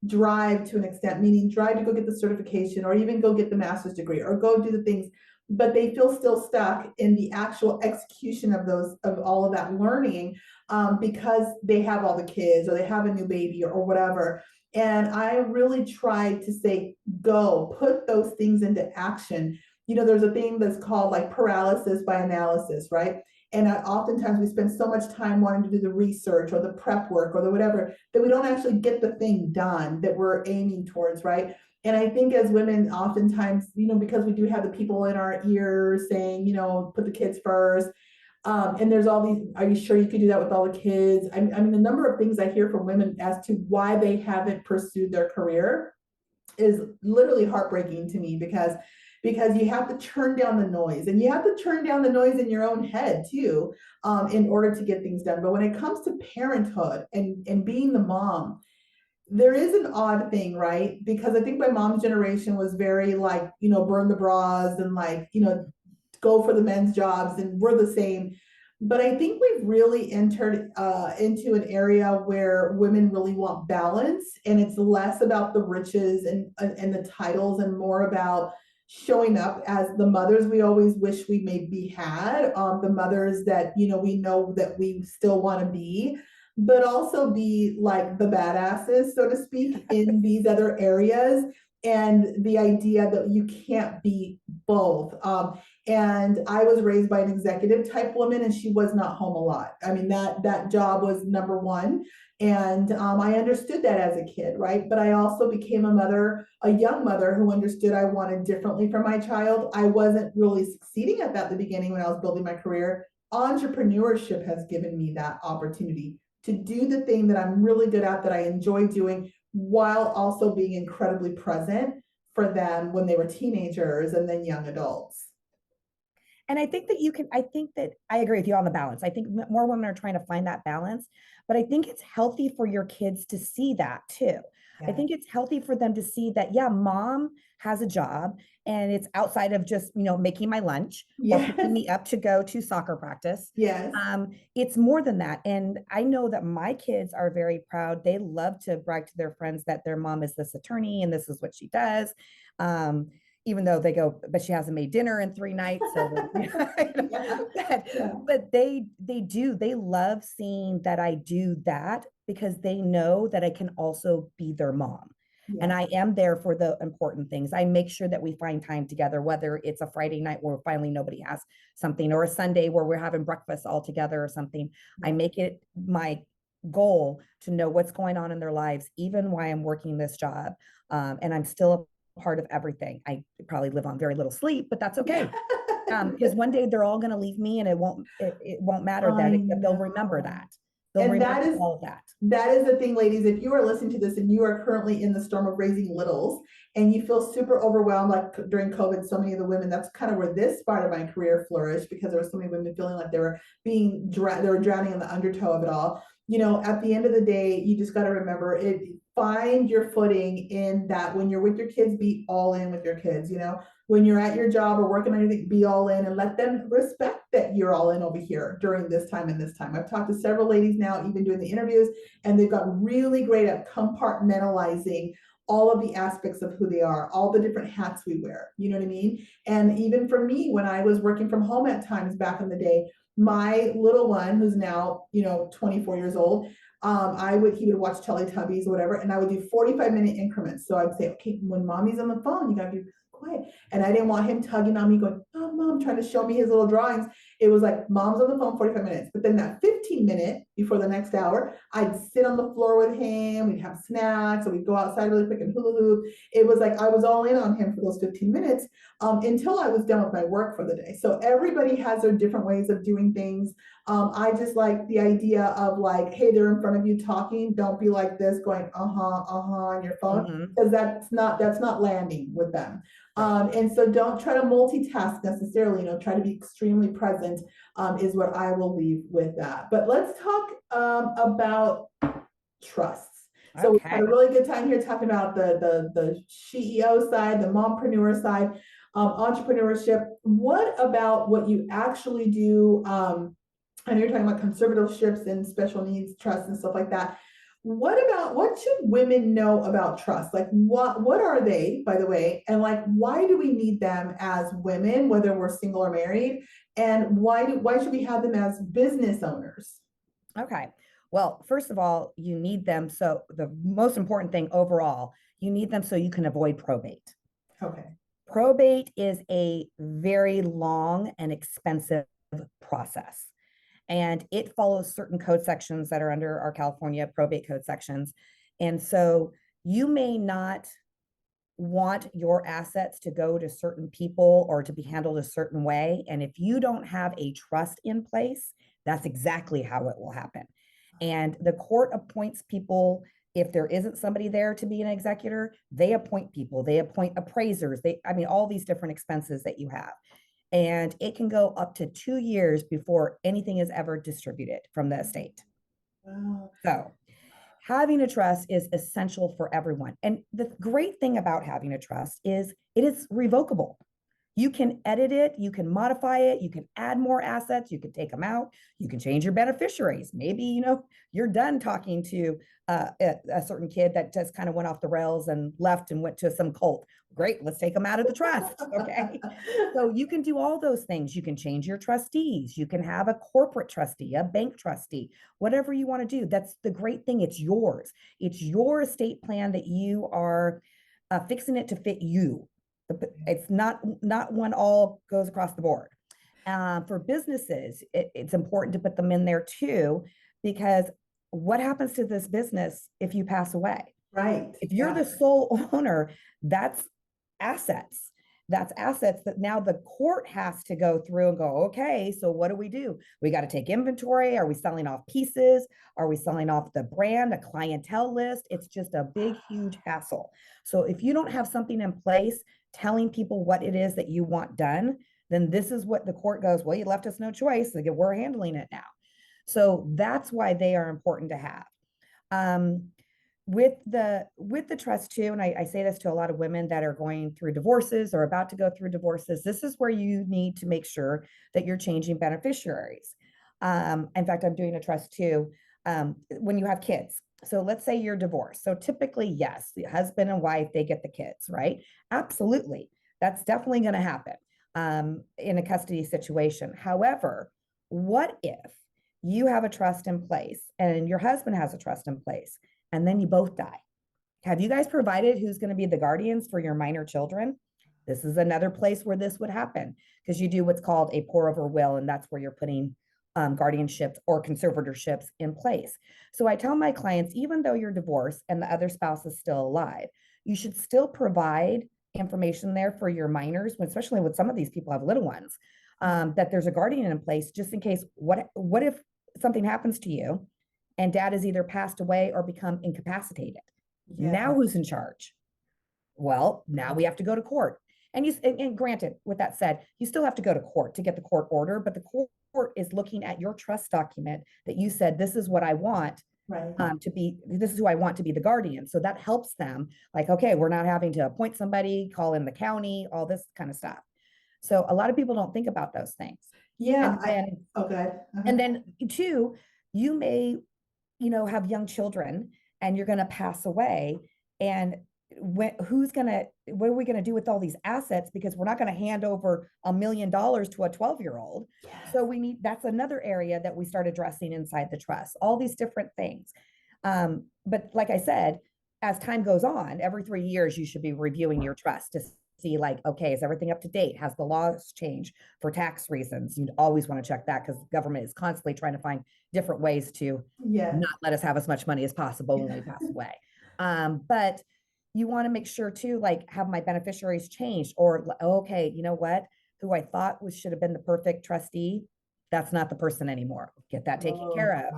drive to an extent, meaning drive to go get the certification or even go get the master's degree or go do the things, but they feel still stuck in the actual execution of all of that learning because they have all the kids or they have a new baby or whatever. And I really try to say, go put those things into action. There's a thing that's called like paralysis by analysis, right? And oftentimes we spend so much time wanting to do the research or the prep work or the whatever that we don't actually get the thing done that we're aiming towards, right? And I think as women, oftentimes, because we do have the people in our ears saying, put the kids first. And there's all these, are you sure you could do that with all the kids? I mean, the number of things I hear from women as to why they haven't pursued their career is literally heartbreaking to me because you have to turn down the noise and you have to turn down the noise in your own head too in order to get things done. But when it comes to parenthood and being the mom, there is an odd thing, right? Because I think my mom's generation was very like, burn the bras and like, go for the men's jobs and we're the same. But I think we've really entered into an area where women really want balance, and it's less about the riches and the titles, and more about showing up as the mothers we always wish we maybe had, the mothers that we know that we still want to be, but also be like the badasses, so to speak, in these other areas. And the idea that you can't be both. And I was raised by an executive type woman, and she was not home a lot. I mean, that job was number one, and I understood that as a kid, right? But I also became a mother, a young mother who understood I wanted differently for my child. I wasn't really succeeding at that at the beginning when I was building my career. Entrepreneurship has given me that opportunity to do the thing that I'm really good at, that I enjoy doing, while also being incredibly present for them when they were teenagers and then young adults. And I think that I agree with you on the balance. I think more women are trying to find that balance, but I think it's healthy for your kids to see that too. I Yeah. think it's healthy for them to see that, yeah, mom has a job and it's outside of just, making my lunch or picking Yes. me up to go to soccer practice. Yes. It's more than that. And I know that my kids are very proud. They love to brag to their friends that their mom is this attorney and this is what she does. Um, Even though they go, but she hasn't made dinner in 3 nights. So, Yeah. but, Yeah. they love seeing that I do that because they know that I can also be their mom. And Yeah. I am there for the important things. I make sure that we find time together, whether it's a Friday night where finally nobody has something, or a Sunday where we're having breakfast all together or something. I Yeah. make it my goal to know what's going on in their lives, even while I'm working this job. And I'm still a part of everything. I probably live on very little sleep, but that's okay. Because one day they're all going to leave me, and it won't matter that I they'll remember that. know. They'll And remember all of that. that is the thing, ladies. If you are listening to this and you are currently in the storm of raising littles and you feel super overwhelmed, like during COVID, so many of the women, that's kind of where this part of my career flourished, because there were so many women feeling like they were they were drowning in the undertow of it all. You know, at the end of the day, you just got to remember it. Find your footing in that. When you're with your kids, be all in with your kids. You know, when you're at your job or working on anything, be all in and let them respect that you're all in over here during this time and this time. I've talked to several ladies now, even doing the interviews, and they've gotten really great at compartmentalizing all of the aspects of who they are, all the different hats we wear. You know what I mean? And even for me, when I was working from home at times back in the day, my little one, who's now, 24 years old, he would watch Teletubbies or whatever, and I would do 45-minute increments. So I'd say, okay, when mommy's on the phone, you gotta be quiet. And I didn't want him tugging on me, going, oh, mom, trying to show me his little drawings. It was like, mom's on the phone 45 minutes. But then that 15-minute before the next hour, I'd sit on the floor with him. We'd have snacks, or we'd go outside really quick and hula hoop. It was like I was all in on him for those 15 minutes until I was done with my work for the day. So everybody has their different ways of doing things. I just like the idea of like, hey, they're in front of you talking. Don't be like this, going on your phone, Mm-hmm. because that's not landing with them. Right. And so don't try to multitask necessarily, try to be extremely present, is what I will leave with that. But let's talk about trusts. So we've had a Okay. really good time here talking about the CEO side, the mompreneur side, entrepreneurship. What about what you actually do? I know you're talking about conservatorships and special needs trusts and stuff like that. What should women know about trust? Like what are they, by the way? And like why do we need them as women, whether we're single or married? And why should we have them as business owners? Okay. Well, first of all, you need them. So the most important thing overall, you need them so you can avoid probate. Okay. Probate is a very long and expensive process, and it follows certain code sections that are under our California probate code sections. And so you may not want your assets to go to certain people or to be handled a certain way. And if you don't have a trust in place, that's exactly how it will happen. And the court appoints people. If there isn't somebody there to be an executor, they appoint people, they appoint appraisers, all these different expenses that you have. And it can go up to 2 years before anything is ever distributed from the estate. Wow. So having a trust is essential for everyone. And the great thing about having a trust is it is revocable. You can edit it, you can modify it, you can add more assets, you can take them out, you can change your beneficiaries. Maybe, you're done talking to a certain kid that just kind of went off the rails and left and went to some cult. Great, let's take them out of the trust. Okay. So you can do all those things. You can change your trustees. You can have a corporate trustee, a bank trustee, whatever you want to do. That's the great thing. It's yours. It's your estate plan that you are fixing it to fit you. It's not one all goes across the board. For businesses, it's important to put them in there too, because what happens to this business if you pass away? Right. If you're Yeah. the sole owner, that's assets. That's assets that now the court has to go through and go, okay, so what do? We got to take inventory. Are we selling off pieces? Are we selling off the brand, a clientele list? It's just a big, huge hassle. So if you don't have something in place telling people what it is that you want done, then this is what the court goes, well, you left us no choice. Like, we're handling it now. So that's why they are important to have. Um, with the trust too, and I say this to a lot of women that are going through divorces or about to go through divorces, this is where you need to make sure that you're changing beneficiaries. In fact, I'm doing a trust too when you have kids. So let's say you're divorced. So typically, yes, the husband and wife, they get the kids, right? Absolutely. That's definitely going to happen in a custody situation. However, what if you have a trust in place and your husband has a trust in place, and then you both die? have you guys provided who's going to be the guardians for your minor children? This is another place where this would happen because you do what's called a pour over will, and that's where you're putting guardianships or conservatorships in place. So I tell my clients, even though you're divorced and the other spouse is still alive, you should still provide information there for your minors, especially when some of these people have little ones, that there's a guardian in place just in case. What if something happens to you and dad has either passed away or become incapacitated? Now Yeah. who's in charge? Well, now we have to go to court. And granted, with that said, you still have to go to court to get the court order, but the court is looking at your trust document that you said, this is what I want Right. to be, this is who I want to be the guardian. So that helps them, like, okay, we're not having to appoint somebody, call in the county, all this kind of stuff. So a lot of people don't think about those things. Yeah. And then, Oh, good. and then two, you may, have young children and you're going to pass away. And what are we going to do with all these assets? Because we're not going to hand over $1 million to a 12-year-old. Yes. So that's another area that we start addressing inside the trust, all these different things. But like I said, as time goes on, every 3 years, you should be reviewing your trust to see, like, okay, is everything up to date? Has the laws changed for tax reasons? You'd always want to check that because the government is constantly trying to find different ways to Yes. not let us have as much money as possible when we pass away. But you want to make sure too, like, have my beneficiaries changed? Or, okay, you know what? Who I thought should have been the perfect trustee, that's not the person anymore. Get that taken care of.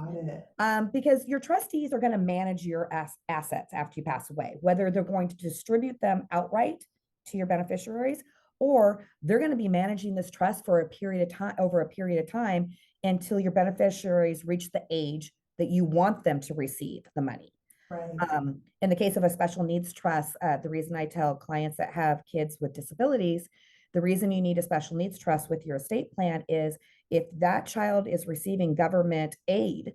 Got it. Because your trustees are going to manage your assets after you pass away, whether they're going to distribute them outright to your beneficiaries, or they're going to be managing this trust for over a period of time until your beneficiaries reach the age that you want them to receive the money. Right. In the case of a special needs trust, the reason I tell clients that have kids with disabilities, the reason you need a special needs trust with your estate plan is if that child is receiving government aid,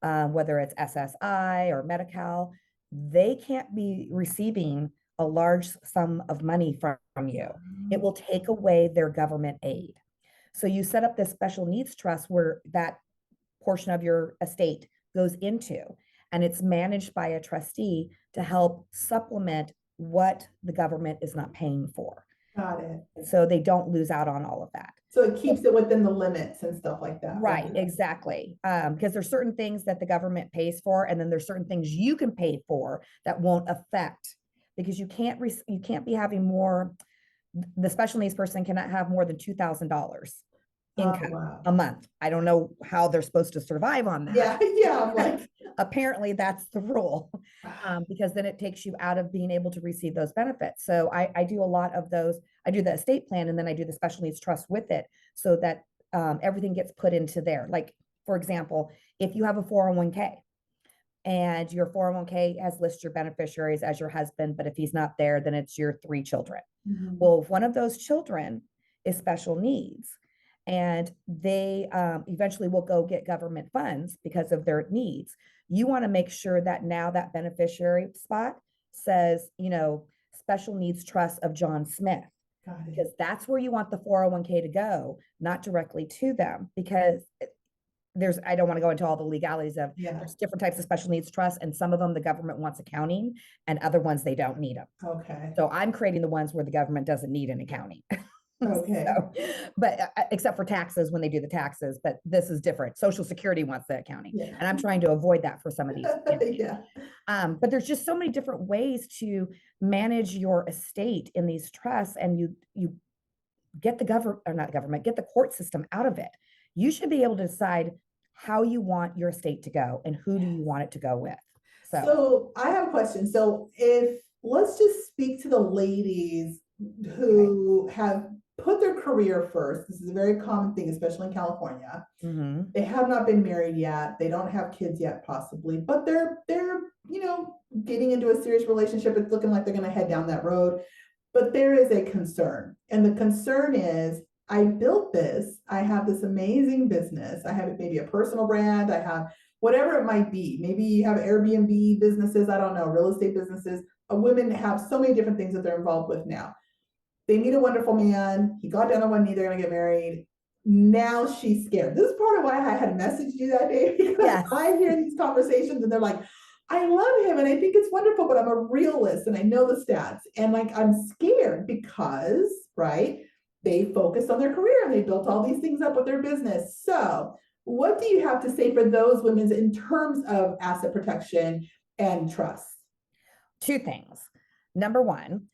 whether it's SSI or Medi-Cal, they can't be receiving a large sum of money from you. It will take away their government aid. So you set up this special needs trust where that portion of your estate goes into, and it's managed by a trustee to help supplement what the government is not paying for. Got it. So they don't lose out on all of that. So it keeps it within the limits and stuff like that. Right, exactly. Because there's certain things that the government pays for, and then there's certain things you can pay for that won't affect, because you can't be having more. The special needs person cannot have more than $2,000 income a month. I don't know how they're supposed to survive on that. Yeah, I'm like, apparently that's the rule, because then it takes you out of being able to receive those benefits. So I do a lot of those. I do the estate plan, and then I do the special needs trust with it, so that everything gets put into there. Like, for example, if you have a 401k and your 401k has listed your beneficiaries as your husband, but if he's not there, then it's your 3 children. Well, if one of those children is special needs, and they eventually will go get government funds because of their needs, you want to make sure that now that beneficiary spot says, special needs trust of John Smith, because that's where you want the 401k to go, not directly to them, because I don't want to go into all the legalities of, there's different types of special needs trusts, and some of them the government wants accounting, and other ones they don't need them. Okay. So I'm creating the ones where the government doesn't need an accounting. Okay. So, but except for taxes, when they do the taxes, but this is different. Social Security wants the accounting, and I'm trying to avoid that for some of these. But there's just so many different ways to manage your estate in these trusts, and you get get the court system out of it. You should be able to decide how you want your estate to go and who do you want it to go with. So I have a question. So let's just speak to the ladies who have put their career first. This is a very common thing, especially in California. They have not been married yet. They don't have kids yet, possibly, but they're getting into a serious relationship. It's looking like they're going to head down that road. But there is a concern. And the concern is, I built this. I have this amazing business. I have maybe a personal brand. I have whatever it might be. Maybe you have Airbnb businesses. I don't know, real estate businesses. Women have so many different things that they're involved with now. They meet a wonderful man. He got down on one knee. They're going to get married. Now she's scared. This is part of why I had messaged you that day, because I hear these conversations and they're like, I love him and I think it's wonderful, but I'm a realist and I know the stats. And like I'm scared because, right, they focused on their career and they built all these things up with their business. So, what do you have to say for those women in terms of asset protection and trust? Two things. Number one,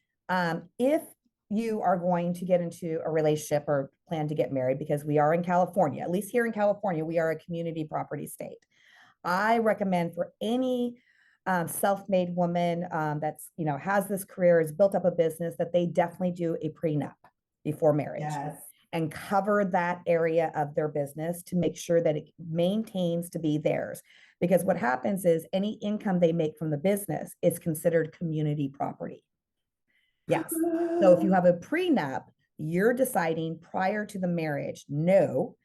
if you are going to get into a relationship or plan to get married, because we are in California, at least here in California, we are a community property state. I recommend for any self-made woman that's has this career, has built up a business, that they definitely do a prenup before marriage Yes. and cover that area of their business to make sure that it maintains to be theirs. Because what happens is any income they make from the business is considered community property. Yes. So if you have a prenup, you're deciding prior to the marriage, no,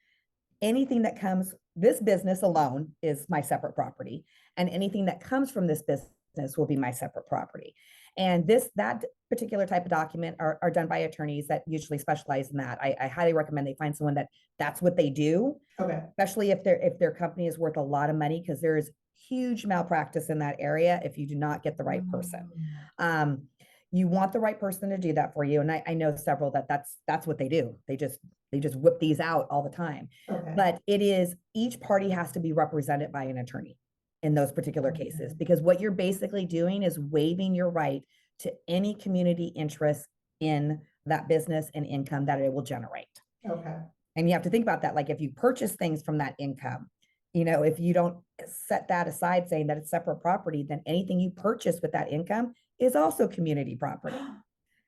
anything that comes, this business alone is my separate property, and anything that comes from this business will be my separate property. And that particular type of document are done by attorneys that usually specialize in that. I highly recommend they find someone that's what they do, Okay. especially if their company is worth a lot of money, because there's huge malpractice in that area if you do not get the right person. Um, you want the right person to do that for you, and I know several that's what they do. They just whip these out all the time. Okay. But it is, each party has to be represented by an attorney in those particular cases, because what you're basically doing is waiving your right to any community interest in that business and income that it will generate. Okay. And you have to think about that. Like if you purchase things from that income, if you don't set that aside saying that it's separate property, then anything you purchase with that income is also community property.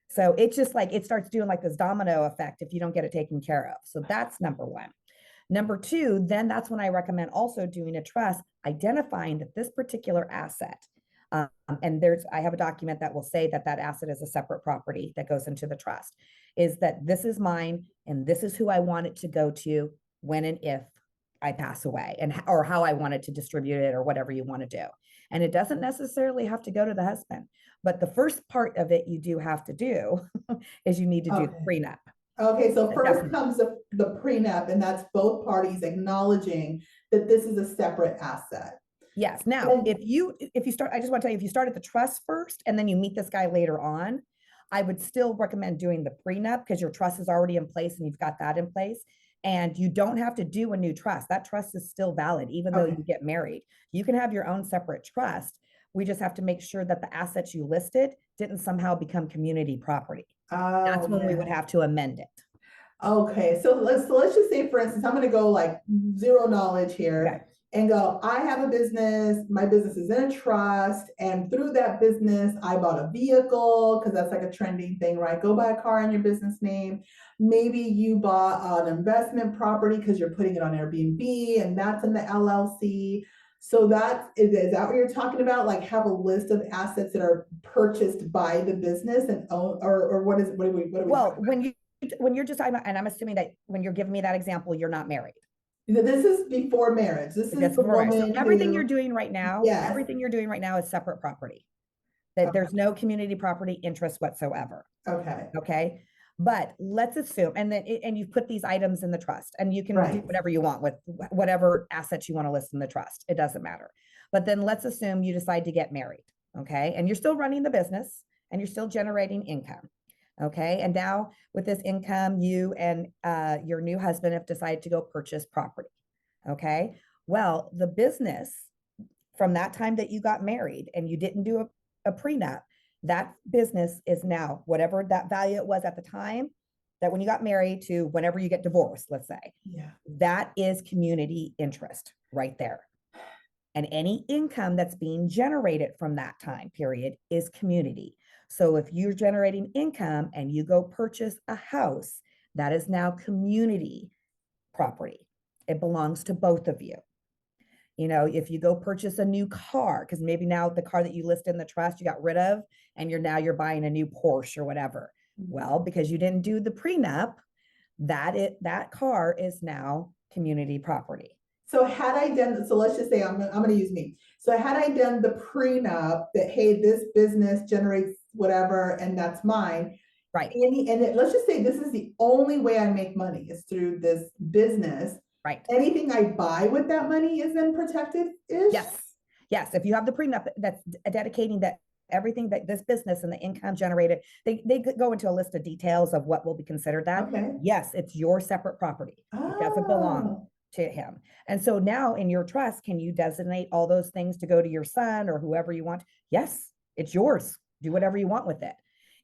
So it's just like it starts doing like this domino effect if you don't get it taken care of. So that's number one. Number two, then that's when I recommend also doing a trust, identifying that this particular asset, and I have a document that will say that asset is a separate property that goes into the trust, is that this is mine and this is who I want it to go to when and if I pass away, or how I want it to distribute it, or whatever you want to do. And it doesn't necessarily have to go to the husband, but the first part of it you do have to do is you need to do the prenup. Okay, so first comes the prenup, and that's both parties acknowledging that this is a separate asset. Yes. Now, if you start, I just want to tell you, if you start at the trust first and then you meet this guy later on, I would still recommend doing the prenup, because your trust is already in place and you've got that in place. And you don't have to do a new trust. That trust is still valid, even though you get married. You can have your own separate trust. We just have to make sure that the assets you listed didn't somehow become community property. That's when we would have to amend it. Okay, so let's just say, for instance, I'm going to go like zero knowledge here. Okay. And go, I have a business, my business is in a trust, and through that business, I bought a vehicle, because that's like a trending thing, right? Go buy a car in your business name. Maybe you bought an investment property because you're putting it on Airbnb, and that's in the LLC. So is that what you're talking about? Like have a list of assets that are purchased by the business and own, or what are we well, when you're just talking about, and I'm assuming that when you're giving me that example, you're not married. This is before marriage. This is the woman. So everything you're doing right now, yes. Everything you're doing right now is separate property. That there's no community property interest whatsoever. Okay. Okay. But let's assume, and you've put these items in the trust, and you can do whatever you want with whatever assets you want to list in the trust. It doesn't matter. But then let's assume you decide to get married. Okay. And you're still running the business and you're still generating income. Okay. And now with this income, you and your new husband have decided to go purchase property. Okay. Well, the business from that time that you got married and you didn't do a prenup, that business is now whatever that value it was at the time that when you got married to whenever you get divorced, let's say, that is community interest right there. And any income that's being generated from that time period is community. So if you're generating income and you go purchase a house, that is now community property. It belongs to both of you. If you go purchase a new car, because maybe now the car that you list in the trust you got rid of, and you're buying a new Porsche or whatever. Well, because you didn't do the prenup, that car is now community property. So let's just say I'm going to use me. So had I done the prenup that, hey, this business generates whatever, and that's mine. Right. Let's just say this is the only way I make money is through this business. Right. Anything I buy with that money is then protected-ish? Yes. Yes, if you have the prenup that's dedicating that everything that this business and the income generated, they go into a list of details of what will be considered that. Okay. Yes, it's your separate property. It doesn't belong Oh, to him. And so now in your trust, can you designate all those things to go to your son or whoever you want? Yes, it's yours. Do whatever you want with it.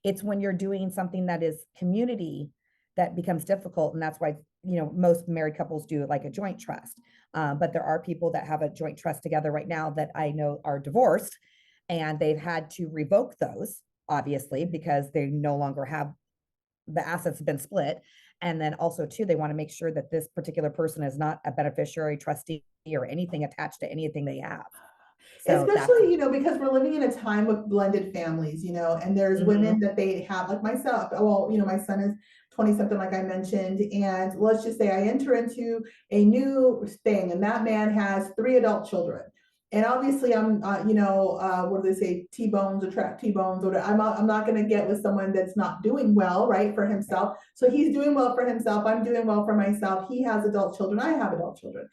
It's when you're doing something that is community that becomes difficult. And that's why, most married couples do like a joint trust. But there are people that have a joint trust together right now that I know are divorced, and they've had to revoke those, obviously, because they no longer have the assets have been split. And then also too, they want to make sure that this particular person is not a beneficiary, trustee, or anything attached to anything they have. So that's especially, because we're living in a time of blended families, and there's women mhm. that they have, like myself. Well, my son is 20 something, like I mentioned. And let's just say I enter into a new thing, and that man has three adult children. And obviously, I'm, what do they say? T-bones attract T-bones. Or I'm not going to get with someone that's not doing well, right, for himself. So he's doing well for himself. I'm doing well for myself. He has adult children. I have adult children.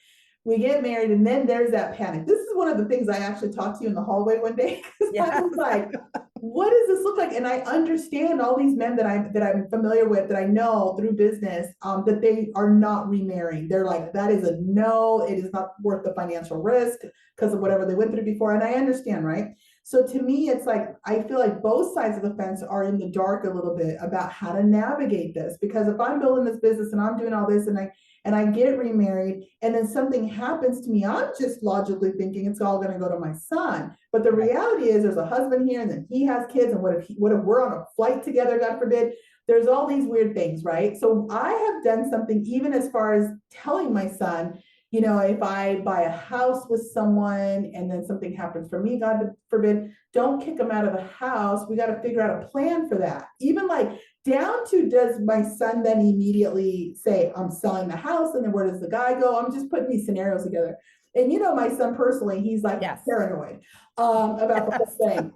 We get married, and then there's that panic. This is one of the things I actually talked to you in the hallway one day, because I Yes. was like, what does this look like? And I understand all these men that I'm familiar with, that I know through business, that they are not remarrying. They're like, that is a no, it is not worth the financial risk because of whatever they went through before. And I understand, right? So to me, it's like, I feel like both sides of the fence are in the dark a little bit about how to navigate this. Because if I'm building this business and I'm doing all this, and I get remarried, and then something happens to me, I'm just logically thinking it's all going to go to my son. But the Right. reality is, there's a husband here, and then he has kids, and what if we're on a flight together, God forbid? There's all these weird things, right? So I have done something, even as far as telling my son, if I buy a house with someone and then something happens for me, God forbid, don't kick them out of the house. We got to figure out a plan for that. Even like down to, does my son then immediately say, I'm selling the house, and then where does the guy go? I'm just putting these scenarios together. And my son personally, he's like Yes. paranoid about the whole Yes. thing.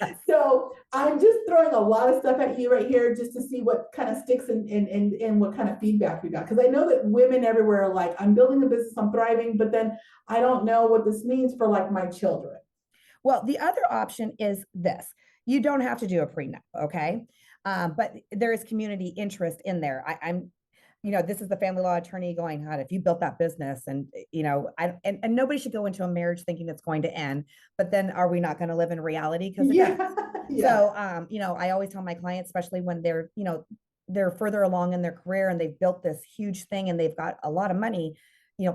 Yes. So I'm just throwing a lot of stuff at you right here, just to see what kind of sticks, and what kind of feedback we got. Because I know that women everywhere are like, I'm building a business, I'm thriving, but then I don't know what this means for like my children. Well, the other option is this. You don't have to do a prenup, okay? But there is community interest in there. This is the family law attorney going, God, if you built that business, and and nobody should go into a marriage thinking it's going to end, but then are we not going to live in reality? Because it does. Yeah, yeah. So, I always tell my clients, especially when they're further along in their career and they've built this huge thing and they've got a lot of money,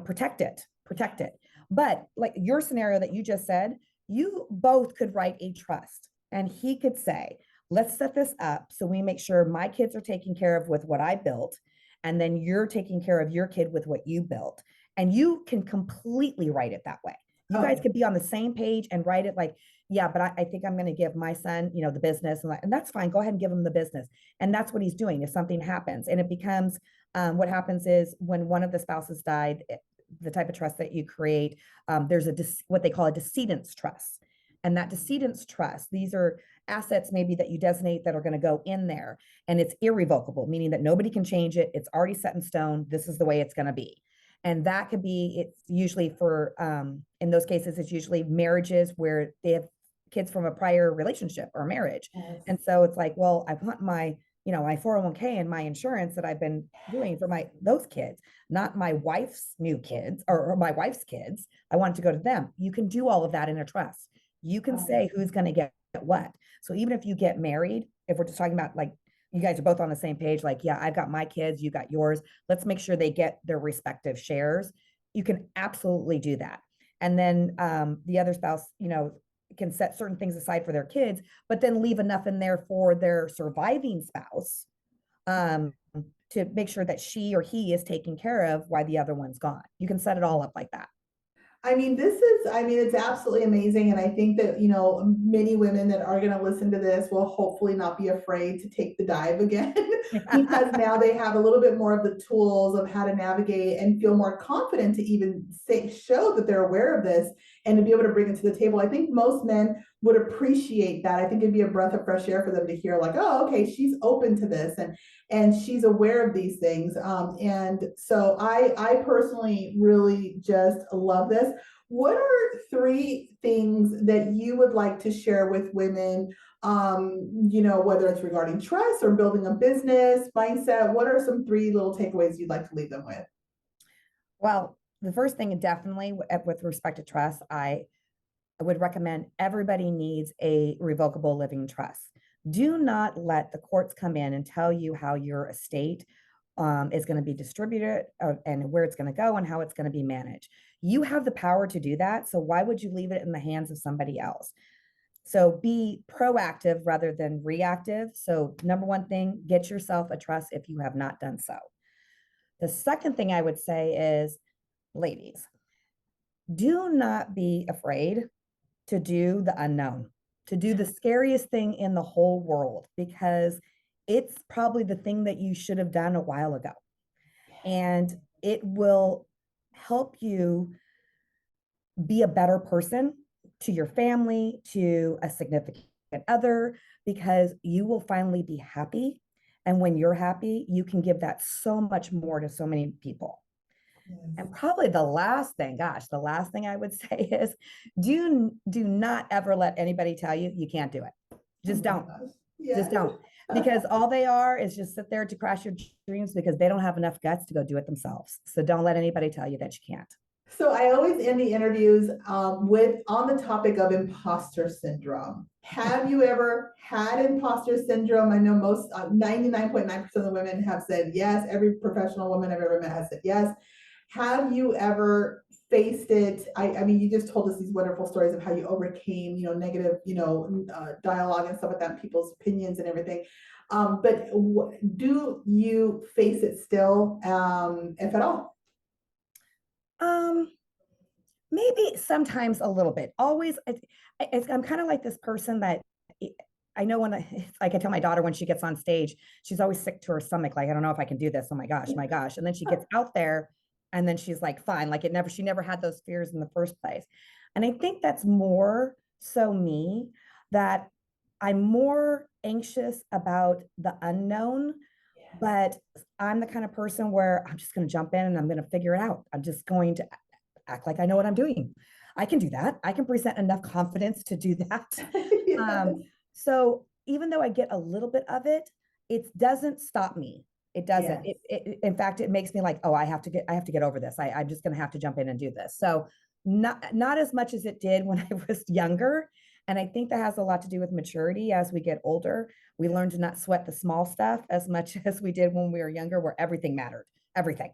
protect it, protect it. But like your scenario that you just said, you both could write a trust, and he could say, let's set this up so we make sure my kids are taken care of with what I built, and then you're taking care of your kid with what you built. And you can completely write it that way. You guys Okay. could be on the same page and write it like, yeah, but I think I'm going to give my son, the business, and that's fine. Go ahead and give him the business. And that's what he's doing if something happens. And it becomes, what happens is when one of the spouses died, the type of trust that you create, there's what they call a decedent's trust. And that decedent's trust, these are assets maybe that you designate that are going to go in there, and it's irrevocable, meaning that nobody can change it. It's already set in stone. This is the way it's going to be. And that could be, it's usually for, in those cases, it's usually marriages where they have kids from a prior relationship or marriage. Yes. And so it's like, well, I want my 401k and my insurance that I've been doing for those kids, not my wife's new kids or my wife's kids. I want it to go to them. You can do all of that in a trust. You can say who's going to get what. So even if you get married, if we're just talking about like you guys are both on the same page, like, yeah, I've got my kids, you got yours. Let's make sure they get their respective shares. You can absolutely do that. And then the other spouse, can set certain things aside for their kids, but then leave enough in there for their surviving spouse um, to make sure that she or he is taken care of while the other one's gone. You can set it all up like that. It's absolutely amazing. And I think that, many women that are going to listen to this will hopefully not be afraid to take the dive again, because now they have a little bit more of the tools of how to navigate and feel more confident to even show that they're aware of this, and to be able to bring it to the table. I think most men would appreciate that. I think it'd be a breath of fresh air for them to hear, like, oh, okay, she's open to this, and she's aware of these things. And so I personally really just love this. What are three things that you would like to share with women? Whether it's regarding trust or building a business mindset, what are some three little takeaways you'd like to leave them with? Well, the first thing definitely with respect to trust, I would recommend everybody needs a revocable living trust. Do not let the courts come in and tell you how your estate is going to be distributed and where it's going to go and how it's going to be managed. You have the power to do that. So why would you leave it in the hands of somebody else? So be proactive rather than reactive. So, number one thing, get yourself a trust if you have not done so. The second thing I would say is, ladies, do not be afraid to do the unknown, to do the scariest thing in the whole world, because it's probably the thing that you should have done a while ago. And it will help you be a better person to your family, to a significant other, because you will finally be happy. And when you're happy, you can give that so much more to so many people. And Yes. probably the last thing, gosh, the last thing I would say is do not ever let anybody tell you you can't do it. Oh Just my don't. gosh. Just Yes. don't. Because all they are is just sit there to crash your dreams because they don't have enough guts to go do it themselves. So don't let anybody tell you that you can't. So I always end the interviews with on the topic of imposter syndrome. Have you ever had imposter syndrome? I know most 99.9% of the women have said yes. Every professional woman I've ever met has said yes. Have you ever faced it? I mean, you just told us these wonderful stories of how you overcame, negative, dialogue and stuff like that, people's opinions and everything. But do you face it still, if at all? Um, Maybe sometimes a little bit. Always, I'm kind of like this person that I know when like I tell my daughter when she gets on stage, she's always sick to her stomach. Like, I don't know if I can do this. Oh my gosh, my gosh. And then she gets out there and then she's like, fine. Like she never had those fears in the first place. And I think that's more so me, that I'm more anxious about the unknown, but I'm the kind of person where I'm just going to jump in and I'm going to figure it out. I'm just going to act like I know what I'm doing. I can do that. I can present enough confidence to do that. Yes. So even though I get a little bit of it, it doesn't stop me. It doesn't. Yes. In fact, it makes me like, oh, I have to get over this. I'm just going to have to jump in and do this. So not as much as it did when I was younger. And I think that has a lot to do with maturity. As we get older, we learn to not sweat the small stuff as much as we did when we were younger, where everything mattered, everything.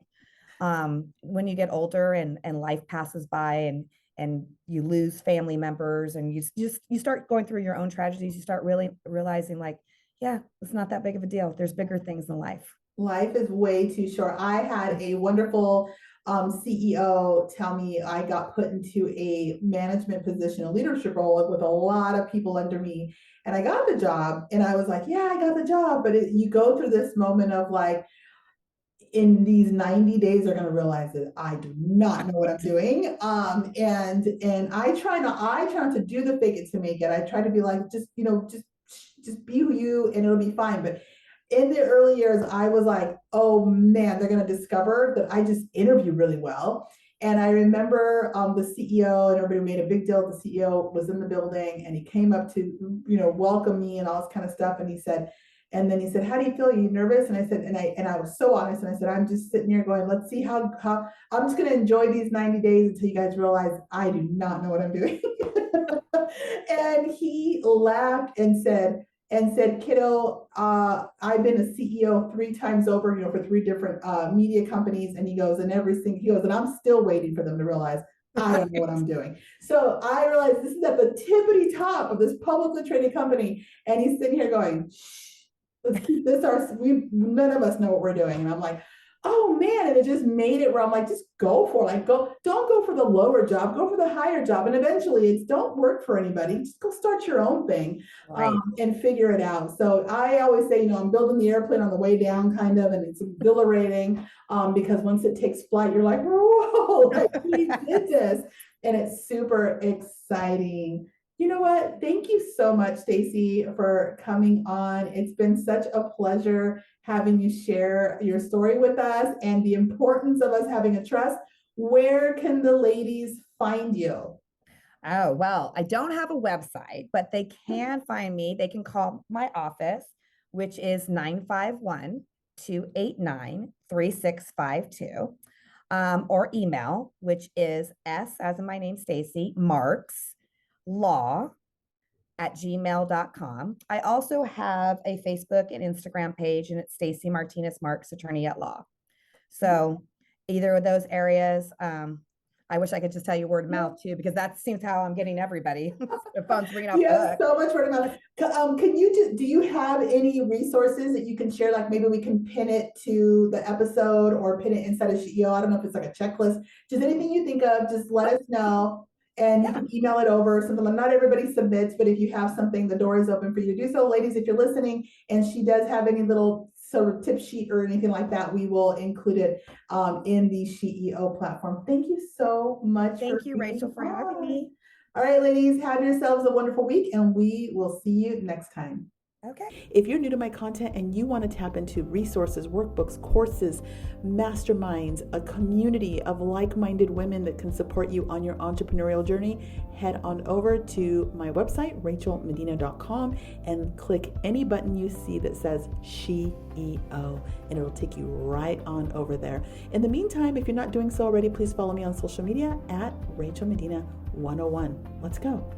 When you get older and life passes by and you lose family members and you start going through your own tragedies, you start really realizing like, yeah, it's not that big of a deal. There's bigger things in life. Life is way too short. I had a wonderful CEO tell me I got put into a management position, a leadership role with a lot of people under me. And I got the job and I was like, yeah, I got the job. But you go through this moment of like, in these 90 days are going to realize that I do not know what I'm doing. And I try not to do the fake it to make it. I try to be like, just be who you and it'll be fine. But in the early years, I was like, oh man, they're going to discover that I just interview really well. And I remember the CEO and everybody made a big deal. The CEO was in the building and he came up to, welcome me and all this kind of stuff. And then he said, how do you feel? Are you nervous? And I said, and I was so honest. And I said, I'm just sitting here going, let's see how I'm just going to enjoy these 90 days until you guys realize I do not know what I'm doing. And he laughed and said, kiddo, I've been a CEO 3 times over, for 3 different media companies. And he goes, and I'm still waiting for them to realize I don't know what I'm doing. So I realized this is at the tippity top of this publicly traded company. And he's sitting here going, shh, let's keep this none of us know what we're doing. And I'm like, oh man, and it just made it where I'm like, just go for it. Like, don't go for the lower job, go for the higher job. And eventually it's don't work for anybody. Just go start your own thing, Right. and figure it out. So I always say, I'm building the airplane on the way down kind of, and it's exhilarating, because once it takes flight, you're like, whoa, like we did this. And it's super exciting. You know what? Thank you so much, Stacey, for coming on. It's been such a pleasure having you share your story with us and the importance of us having a trust. where can the ladies find you? Oh, well, I don't have a website, but they can find me. They can call my office, which is 951-289-3652, or email, which is S as in my name, Stacey Marks Law at gmail.com. I also have a Facebook and Instagram page, and it's Stacey Martinez Marks, attorney at law. So either of those areas, I wish I could just tell you word of mouth too, because that seems how I'm getting everybody. The phone's ringing off the Yes, hook. so much word of mouth. Can you do you have any resources that you can share? Like maybe we can pin it to the episode or pin it inside of CEO. I don't know if it's like a checklist. Just anything you think of, just let us know. And you Yeah. can email it over, something like not everybody submits, but if you have something, the door is open for you to do so. Ladies, if you're listening and she does have any little sort of tip sheet or anything like that, we will include it in the CEO platform. Thank you so much for Thank you, being Rachel, for having on. me. All right, ladies, have yourselves a wonderful week, and we will see you next time. Okay. If you're new to my content and you want to tap into resources, workbooks, courses, masterminds, a community of like-minded women that can support you on your entrepreneurial journey, head on over to my website, rachelmedina.com, and click any button you see that says CEO, and it'll take you right on over there. In the meantime, if you're not doing so already, please follow me on social media at Rachel Medina 101. Let's go.